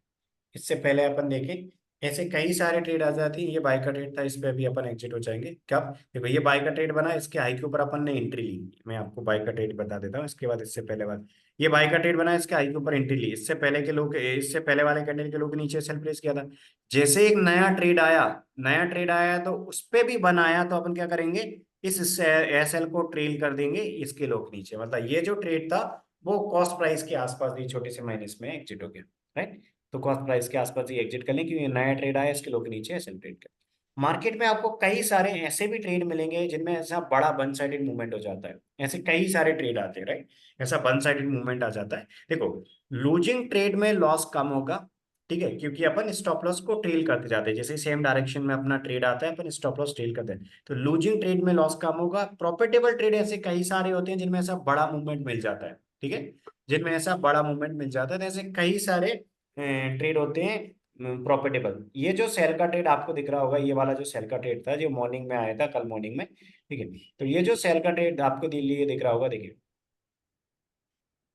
S1: इससे पहले अपन देखें ऐसे कई सारे ट्रेड आ जाती है, ये बाय का ट्रेड था इस पे भी अपन एग्जिट हो जाएंगे। कब, देखो ये बाय का ट्रेड बना, इसके हाई के ऊपर अपन ने एंट्री ली, मैं आपको बाय का ट्रेड बता देता हूँ। इसके बाद इससे पहले बात, ये बाय का ट्रेड बना, इसके हाई के ऊपर एंट्री ली, इससे पहले के लोग, इससे पहले वाले कैंडल के लोग नीचे सेल प्लेस किया था। जैसे एक नया ट्रेड आया, नया ट्रेड आया तो उस पे भी बनाया तो अपन क्या करेंगे, इस एसएल को ट्रेल कर देंगे इसके लोग नीचे, मतलब ये जो ट्रेड था वो कॉस्ट प्राइस के आसपास ही छोटे से माइनस में एग्जिट हो गया, राइट। तो कॉस्ट प्राइस के आसपास ही एग्जिट कर लें, क्योंकि नया ट्रेड आया इसके लो के नीचे ऐसे ट्रेड कर। मार्केट में आपको कई सारे ऐसे भी ट्रेड मिलेंगे जिनमें ऐसा बड़ा वन साइडेड मूवमेंट हो जाता है, ऐसे कई सारे ट्रेड आते हैं, राइट। ऐसा वन साइडेड मूवमेंट आ जाता है। देखो लूजिंग ट्रेड में लॉस कम होगा, ठीक है, क्योंकि अपन स्टॉप लॉस को ट्रेल करते जाते हैं, जैसे सेम डायरेक्शन में अपना ट्रेड आता है अपन स्टॉप लॉस ट्रेल करते हैं, तो लूजिंग ट्रेड में लॉस कम होगा। प्रॉफिटेबल ट्रेड ऐसे कई सारे होते हैं जिनमें ऐसा बड़ा मूवमेंट मिल जाता है, ठीक है, जिनमें ऐसा बड़ा मूवमेंट मिल जाता है, तो ऐसे कई सारे ट्रेड होते हैं प्रॉफिटेबल। ये जो सेल का ट्रेड आपको दिख रहा होगा, ये वाला जो सेल का ट्रेड था जो मॉर्निंग में आया था कल मॉर्निंग में, ठीक है, तो ये जो सेल का ट्रेड आपको लिए दिख रहा होगा, देखिए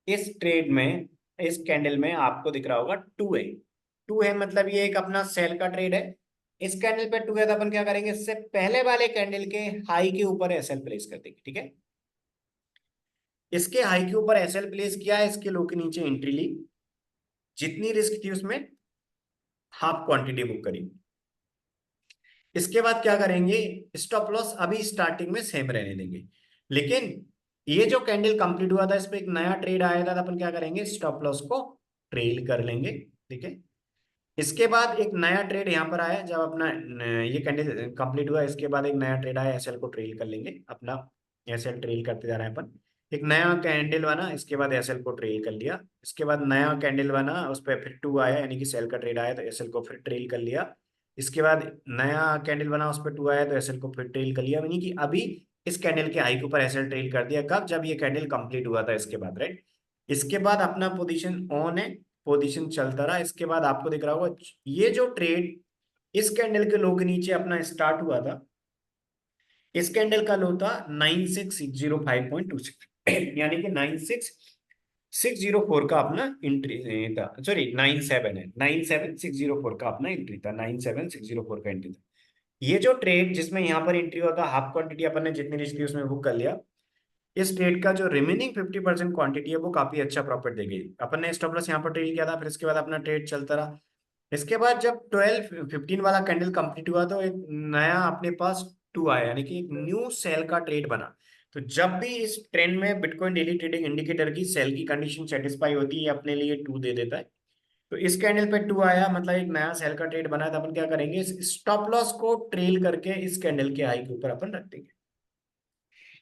S1: इस ट्रेड में, इस कैंडल में आपको दिख रहा होगा टू है, टू है मतलब ये एक अपना सेल का ट्रेड है। इस कैंडल पे टू है तो अपन क्या करेंगे, इससे पहले वाले कैंडल के हाई के ऊपर एसएल प्लेस कर देंगे, ठीक है। इसके हाई के ऊपर एसएल प्लेस किया, इसके लो के नीचे एंट्री ली, जितनी रिस्क थी उसमें हाफ क्वांटिटी बुक करी। इसके बाद क्या करेंगे, स्टॉप लॉस अभी स्टार्टिंग में सेम रहने देंगे, लेकिन ये जो कैंडल कंप्लीट हुआ था इस पे एक नया ट्रेड आया था तो अपन क्या करेंगे, स्टॉप लॉस को ट्रेल कर लेंगे, ठीक है। इसके बाद एक नया ट्रेड यहाँ पर आया, जब अपना ये कैंडल कंप्लीट हुआ इसके बाद एक नया ट्रेड आया, एसएल को ट्रेल कर लेंगे अपना, एसएल ट्रेल करते जा रहे हैं अपन। एक नया कैंडल बना, इसके बाद एसएल को ट्रेल कर लिया, इसके बाद नया कैंडल बना उस पर फिर टू आया, यानी कि सेल का ट्रेड आया तो एसएल को फिर ट्रेल कर लिया। इसके बाद नया कैंडल बना उस पर टू आया तो एसएल को फिर ट्रेल कर लिया, यानी कि अभी इस कैंडल के हाई के ऊपर एसएल ट्रेल कर दिया, कब, जब ये कैंडल कंप्लीट हुआ था इसके बाद, राइट। इसके बाद अपना पोजीशन ऑन है, पोजीशन चलता रहा। इसके बाद आपको दिख रहा होगा ये जो ट्रेड इस कैंडल के लो के नीचे अपना स्टार्ट हुआ था, इस कैंडल का लो था 9605.26 यानी कि 96 604 का अपना एंट्री था, सॉरी 97 है, 97604 का अपना एंट्री था, 97604 का एंट्री था। ये जो ट्रेड जिसमें यहाँ पर एंट्री हुआ था, हाफ क्वांटिटी अपन ने जितनी लिस्ट थी उसमें बुक कर लिया। इस ट्रेड का जो रिमेनिंग 50% क्वांटिटी है वो काफी अच्छा प्रॉफिट देगी। अपन ने स्टॉप लॉस यहाँ पर ट्रेड किया था, फिर इसके बाद अपना ट्रेड चलता रहा। इसके बाद जब 12-15 वाला कैंडल कंप्लीट हुआ तो एक नया अपने पास टू आया, यानी कि एक न्यू सेल का ट्रेड बना। तो जब भी इस ट्रेंड में बिटकॉइन डेली ट्रेडिंग इंडिकेटर की सेल की कंडीशन सेटिस्फाई होती है, ये अपने लिए टू दे देता है। तो इस कैंडल पे टू आया, मतलब एक नया सेल का ट्रेड बना है, तो अपन क्या करेंगे, इस स्टॉप लॉस को ट्रेल करके इस कैंडल के हाई के ऊपर अपन रख देंगे।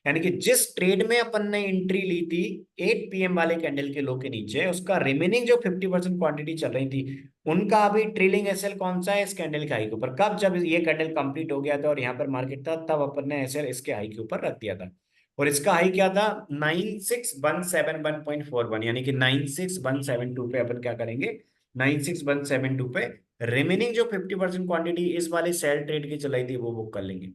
S1: यानी कि जिस ट्रेड में अपन ने एंट्री ली थी 8 PM वाले कैंडल के लो के नीचे, उसका रिमेनिंग जो 50% क्वांटिटी चल रही थी, उनका अभी ट्रेलिंग एसएल कौन सा है, इस कैंडल के हाई के ऊपर। कब, जब ये कैंडल कंप्लीट हो गया था और यहाँ पर मार्केट था, तब अपन ने एसएल इसके हाई के ऊपर रख दिया था। और इसका हाई क्या था, 96171.41, यानी कि 96172 पे अपन क्या करेंगे, 96172 पे रिमेनिंग जो 50% क्वांटिटी इस वाले सेल ट्रेड की चलाई थी वो बुक कर लेंगे।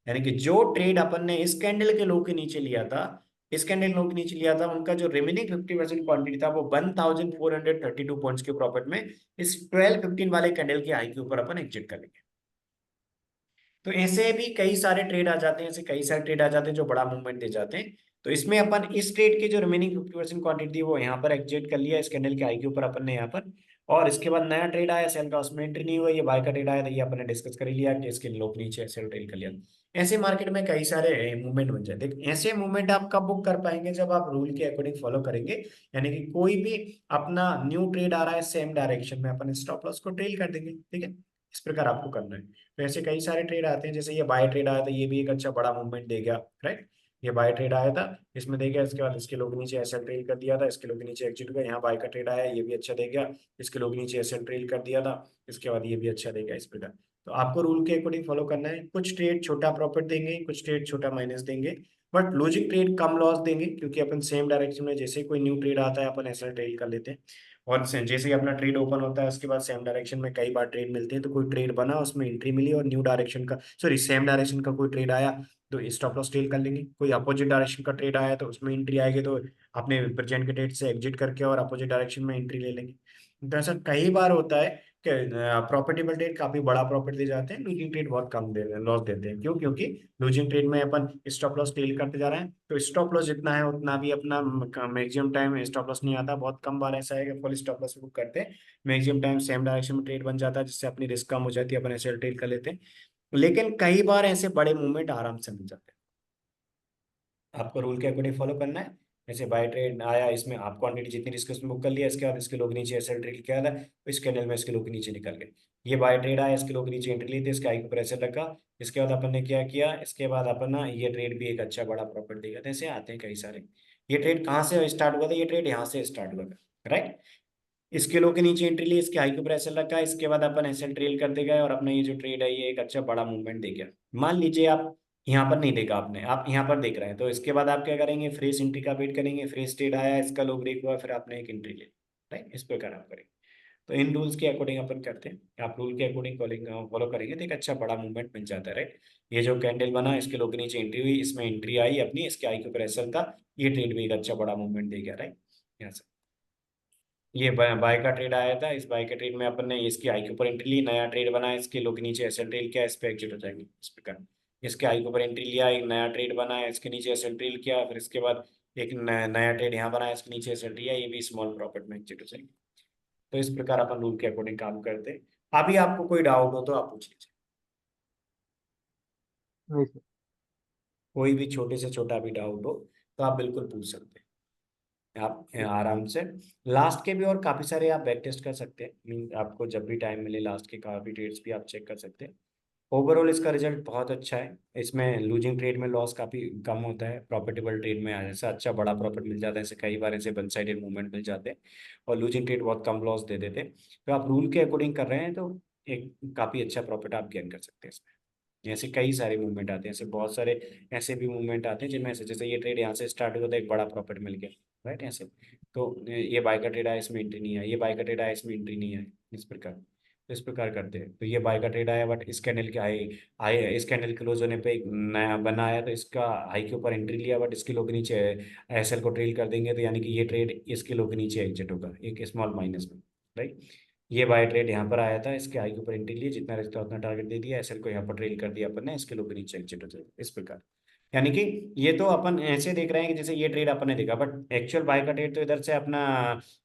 S1: यानी कि जो ट्रेड अपन ने इस कैंडल के लो के नीचे लिया था, इस कैंडल लो के नीचे लिया था, उनका जो रिमेनिंग 50% क्वांटिटी था वो 1432 पॉइंट्स के प्रॉफिट में इस 12-15 वाले कैंडल के हाई के ऊपर अपन एग्जिट कर लेंगे। तो ऐसे भी कई सारे ट्रेड आ जाते हैं, ऐसे कई सारे ट्रेड आ जाते हैं जो बड़ा मूवमेंट दे जाते हैं। तो इसमें अपन इस ट्रेड की जो रिमेनिंग 50% क्वांटिटी थी वो यहाँ पर एग्जिट कर लिया, इस कैंडल के हाई के ऊपर अपन ने यहाँ पर। और इसके बाद नया ट्रेड आया सेल का, उसमें एंट्री नहीं हुआ, ये बाय का ट्रेड आया था, ये अपन ने डिस्कस कर ही लिया कि इसके लो के नीचे सेल ट्रेड कर लिया। ऐसे मार्केट में कई सारे मूवमेंट बन जाते हैं। ऐसे मूवमेंट आप कब बुक कर पाएंगे, जब आप रूल के अकॉर्डिंग फॉलो करेंगे। यानी कि कोई भी अपना न्यू ट्रेड आ रहा है सेम डायरेक्शन में, अपन स्टॉप लॉस को ट्रेल कर देंगे, ठीक है। इस प्रकार आपको करना है। तो ऐसे कई सारे ट्रेड आते हैं, जैसे ये बाय ट्रेड आया था, ये भी एक अच्छा बड़ा मूवमेंट दे गया, राइट। ये बाय ट्रेड आया था, इसमें दे गया, इसके बाद इसके लोग नीचे एसएल ट्रेल कर दिया था, इसके लोग नीचे एग्जिट हुआ, यहाँ बाय का ट्रेड आया, ये भी अच्छा दे गया, इसके लोग नीचे एसएल ट्रेल कर दिया था, इसके बाद ये भी अच्छा देगा, इस प्रकार। तो आपको रूल के अकॉर्डिंग फॉलो करना है। कुछ ट्रेड छोटा प्रॉफिट देंगे, कुछ ट्रेड छोटा माइनस देंगे, but logic trade come loss देंगे, क्योंकि अपन सेम डायरेक्शन में जैसे ही कोई न्यू ट्रेड आता है अपन एसएल ट्रेल कर लेते हैं। और जैसे ही अपना ट्रेड ओपन होता है उसके बाद सेम डायरेक्शन में कई बार ट्रेड मिलते हैं, तो कोई ट्रेड बना उसमें एंट्री मिली और न्यू डायरेक्शन का, सॉरी सेम डायरेक्शन का कोई ट्रेड आया तो स्टॉप लॉस ट्रेल कर लेंगे। कोई अपोजिट डायरेक्शन का ट्रेड आया तो उसमें एंट्री आएगी, तो अपने प्रेजेंट के ट्रेड से एग्जिट करके और अपोजिट डायरेक्शन में एंट्री ले लेंगे। तो ऐसा कई बार होता है कि प्रॉफिटेबल ट्रेड काफी बड़ा प्रॉफिट दे जाते हैं, लूजिंग ट्रेड बहुत कम दे लॉस देते हैं। क्यों? क्योंकि लूजिंग ट्रेड में अपन स्टॉप लॉस ट्रेल करते जा रहे हैं, तो स्टॉप लॉस जितना है उतना भी अपना मैक्सिमम टाइम स्टॉप लॉस नहीं आता। बहुत कम बार ऐसा है कि फुल स्टॉप लॉस बुक करते हैं, मैक्सिमम टाइम सेम डायरेक्शन में ट्रेड बन जाता है, जिससे अपनी रिस्क कम हो जाती है, अपन ऐसे ट्रेड कर लेते हैं। लेकिन कई बार ऐसे बड़े मूवमेंट आराम से मिल जाते हैं। आपको रूल के अकॉर्डिंग फॉलो करना है। जैसे बाय ट्रेड आया, इसमें आप क्वांटिटी जितनी रिस्क उसमें बुक कर लिया, इसके बाद इसके लोग नीचे एसएल ट्रेड किया था, तो इस कैंडल में इसके लोग नीचे निकल गए। ये बाय ट्रेड आया, इसके लोग नीचे एंट्री ली थी, इसके हाई को प्रेशर लगा, इसके बाद अपन ने क्या किया, इसके बाद अपन ना ये ट्रेड भी एक अच्छा बड़ा प्रॉफिट देगा। तो ऐसे आते हैं कई सारे। ये ट्रेड कहाँ से स्टार्ट हुआ था, ये ट्रेड यहाँ से स्टार्ट हुआ था, राइट। इसके लो के नीचे एंट्री ली, इसके हाई के ऊपर एसएल रखा, इसके बाद अपन एसएल ट्रेल करते गए और अपना ये जो ट्रेड है ये एक अच्छा बड़ा मूवमेंट दे गया। मान लीजिए आप यहाँ पर नहीं देखा आपने, आप यहाँ पर देख रहे हैं, तो इसके बाद आप क्या करेंगे, फ्रेश एंट्री का वेट करेंगे, फ्रेश ट्रेड आया, इसका लो ब्रेक हुआ, फिर आपने एक एंट्री ले, राइट। इस प्रकार आप करेंगे। तो इन रूल्स के अकॉर्डिंग अपन करते हैं, आप रूल के अकॉर्डिंग फॉलो करेंगे तो एक अच्छा बड़ा मूवमेंट मिल जाता है, राइट। ये जो कैंडल बना, इसके लो के नीचे एंट्री हुई, इसमें एंट्री आई अपनी, इसके आई के ऊपर एसएल था, ये ट्रेड भी एक अच्छा बड़ा मूवमेंट दे गया, राइट। यहाँ से ये बाय का ट्रेड आया था, इस बाय के ट्रेड में अपन ने इसकी आई के ऊपर एंट्री ली, नया ट्रेड बना, इसके लो के नीचे एसएल ट्रेल किया, इस पे एग्जिट हो जाएंगे, इस प्रकार। इसके आई के ऊपर एंट्री लिया, एक नया ट्रेड बना है, इसके नीचे एसएल ट्रेल किया, फिर इसके बाद एक नया ट्रेड यहाँ बना है, इसके नीचे एसएल लिया, ये भी स्मॉल प्रॉफिट में एग्जिट हो जाएंगे। तो इस प्रकार अपन रूल के अकॉर्डिंग काम करते हैं। अभी आपको कोई डाउट हो तो आप पूछ लीजिए,
S2: नहीं सर।
S1: कोई भी छोटे से छोटा भी डाउट हो तो आप बिल्कुल पूछ सकते हैं। आप आराम से लास्ट के भी और काफी सारे आप बैक टेस्ट कर सकते हैं, आपको जब भी टाइम मिले लास्ट के काफी ट्रेड्स भी आप चेक कर सकते हैं। ओवरऑल इसका रिजल्ट बहुत अच्छा है। इसमें लूजिंग ट्रेड में लॉस काफी कम होता है, प्रॉफिटेबल ट्रेड में ऐसा अच्छा बड़ा प्रॉफिट मिल जाता है, ऐसे कई बार ऐसे वन साइडेड मूवमेंट मिल जाते हैं और लूजिंग ट्रेड बहुत कम लॉस दे देते हैं। तो आप रूल के अकॉर्डिंग कर रहे हैं तो एक काफी अच्छा प्रॉफिट आप गेन कर सकते हैं इसमें। ऐसे कई सारे मूवमेंट आते हैं, ऐसे बहुत सारे ऐसे भी मूवमेंट आते हैं जिनमें से जैसे ये ट्रेड यहाँ से स्टार्ट हुआ था, एक बड़ा प्रॉफिट मिल गया, राइट। ऐसे तो ये बाय का ट्रेड आया, इसमें एंट्री नहीं है, ये बाय का ट्रेड आया, इसमें एंट्री नहीं है, इस प्रकार। तो इस प्रकार करते हैं। तो ये बाय का ट्रेड आया, बट इस कैंडल के हाई हाई इस कैंडल क्लोज होने पे एक नया बना आया, तो इसका हाई के ऊपर एंट्री लिया, बट इसके लो के नीचे एसएल को ट्रेल कर देंगे, तो यानी कि ये ट्रेड इसके लो के नीचे एग्जिट होगा एक स्मॉल माइनस में, राइट। ये बाय ट्रेड यहाँ पर आया था, इसके हाई के ऊपर एंट्री लिए, जितना रिस्क था उतना टारगेट दे दिया, एसएल को यहाँ पर ट्रेल कर दिया अपन ने, इसके लो के नीचे एग्जिट हो जाएगा इस प्रकार। यानी कि ये तो अपन ऐसे देख रहे हैं कि जैसे ये ट्रेड अपन ने देखा, बट एक्चुअल बाय का ट्रेड तो इधर से अपना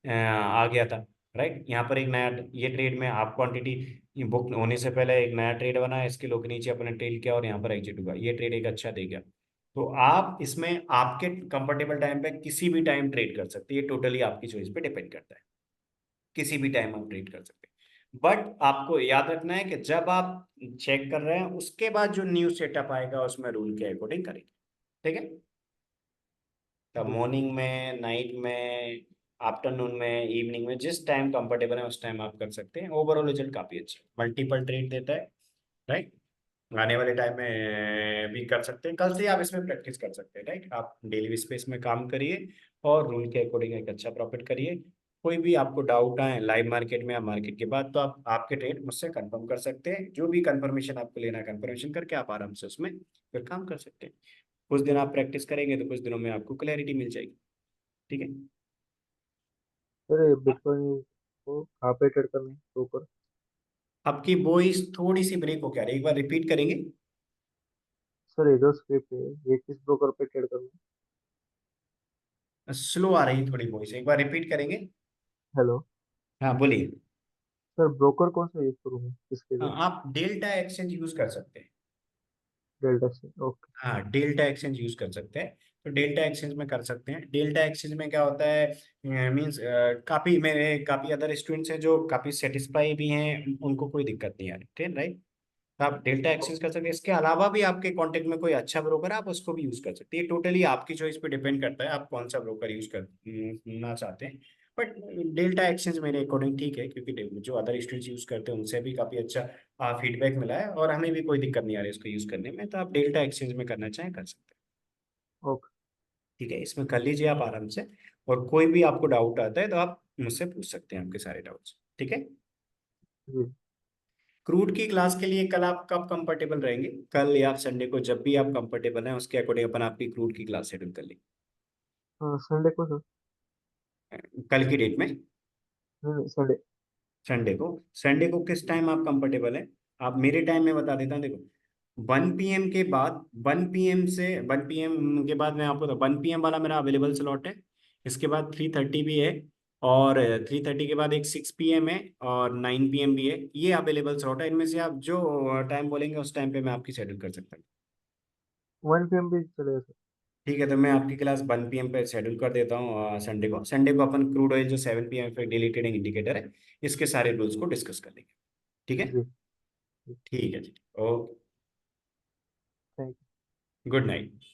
S1: आ गया था, राइट। यहाँ पर एक नया ये ट्रेड में आप क्वांटिटी बुक होने से पहले एक नया ट्रेड बना, इसके लो के नीचे अपने ट्रेल किया और यहाँ पर एग्जिट हुआ, ये ट्रेड एक अच्छा दे गया। तो आप इसमें आपके कंफर्टेबल टाइम पे किसी भी टाइम ट्रेड कर सकते हैं, ये टोटली आपकी चॉइस पे डिपेंड करता है, किसी भी टाइम आप ट्रेड कर सकते हैं। बट आपको याद रखना है कि जब आप चेक कर रहे हैं उसके बाद जो न्यू सेटअप आएगा उसमें रूल के अकॉर्डिंग करेंगे, ठीक है। तब
S2: जी
S1: मॉर्निंग में, नाइट में, आफ्टरनून में, इवनिंग में, जिस टाइम कंफर्टेबल है उस टाइम आप कर सकते हैं। ओवरऑल रिजल्ट काफी अच्छा मल्टीपल ट्रेड देता है, राइट। आने वाले टाइम में भी कर सकते हैं, कल से आप इसमें प्रैक्टिस कर सकते हैं, राइट। आप डेली स्पेस में काम करिए और रूल के अकॉर्डिंग एक अच्छा प्रॉफिट करिए। कोई भी आपको डाउट आए लाइव मार्केट में या मार्केट के बाद, तो आप आपके ट्रेड मुझसे कंफर्म कर सकते हैं, जो भी कंफर्मेशन आपको लेना है कंफर्मेशन करके आप आराम से उसमें फिर काम कर सकते हैं। कुछ दिन आप प्रैक्टिस करेंगे तो कुछ दिनों में आपको क्लैरिटी मिल जाएगी, ठीक है।
S2: सर, बिटकॉइन को कहाँ पे ट्रेड करना है तो ऊपर?
S1: आपकी वॉइस थोड़ी सी ब्रेक हो, क्या रही, एक बार रिपीट करेंगे।
S2: सर इधर स्क्रिप्ट है, ये किस ब्रोकर पे ट्रेड करना है?
S1: स्लो आ रही थोड़ी वॉइस, एक बार रिपीट करेंगे।
S2: हेलो।
S1: हाँ बोलिए।
S2: सर ब्रोकर कौन सा यूज करूँ मैं इसके
S1: हाँ,
S2: लिए?
S1: आप डेल्टा एक्सचेंज यूज कर सकते हैं।
S2: डेल्टा से, ओके।
S1: हाँ, डेल्टा एक्सचेंज यूज कर सकते हैं। तो डेल्टा एक्सचेंज में कर सकते हैं। डेल्टा एक्सचेंज में क्या होता है, मींस काफी मेरे काफी अदर स्टूडेंट्स हैं जो काफी सेटिस्फाई भी हैं, उनको कोई दिक्कत नहीं आ रही, ठीक, राइट। तो आप डेल्टा एक्सचेंज कर सकते हैं। इसके अलावा भी आपके कांटेक्ट में कोई अच्छा ब्रोकर है, आप उसको भी यूज कर सकते हैं। ये टोटली आपकी चॉइस पे डिपेंड करता है आप कौन सा ब्रोकर यूज करना चाहते हैं। बट डेल्टा एक्सचेंज मेरे अकॉर्डिंग ठीक है, क्योंकि जो अदर स्टूडेंट्स यूज करते हैं उनसे भी काफी अच्छा फीडबैक मिला है, और हमें भी कोई दिक्कत नहीं आ रही है इसको यूज करने में। तो आप डेल्टा एक्सचेंज में करना चाहें कर सकते हैं,
S2: ओके।
S1: ठीक है। इसमें कर लीजिए आप आराम से, और कोई भी आपको डाउट आता है तो आप मुझसे पूछ सकते हैं आपके सारे डाउट्स, ठीक है।
S2: जी।
S1: क्रूड की क्लास के लिए कल आप कब कंफर्टेबल रहेंगे, कल या संडे को, जब भी आप कंफर्टेबल हैं उसके अकॉर्डिंग अपन आपकी क्रूड की क्लास शेड्यूल कर लेंगे।
S2: हाँ, संडे को सर।
S1: कल की डेट में,
S2: नहीं नहीं, संडे।
S1: संडे को किस टाइम आप कंफर्टेबल हैं। आप मेरे टाइम में बता देता हूँ, देखो 1 PM के बाद, 1 PM से 1 PM के बाद मैं आपको 1 PM वाला मेरा अवेलेबल स्लॉट है। इसके बाद 3:30 भी है, और 3:30 के बाद एक 6 PM है, और 9 PM भी है। ये अवेलेबल स्लॉट है, इनमें से आप जो टाइम बोलेंगे उस टाइम पे मैं आपकी शेड्यूल कर सकता हूँ।
S2: 1 PM भी चलेगा सर?
S1: ठीक है, तो मैं आपकी क्लास 1 PM पे शेड्यूल कर देता हूँ। संडे को अपन क्रूड ऑयल जो 7 PM पे डेली ट्रेडिंग इंडिकेटर है, इसके सारे रूल्स को डिस्कस कर लेंगे, ठीक है।
S2: जी जी।
S1: ठीक है जी, ओके।
S2: Thank
S1: good night.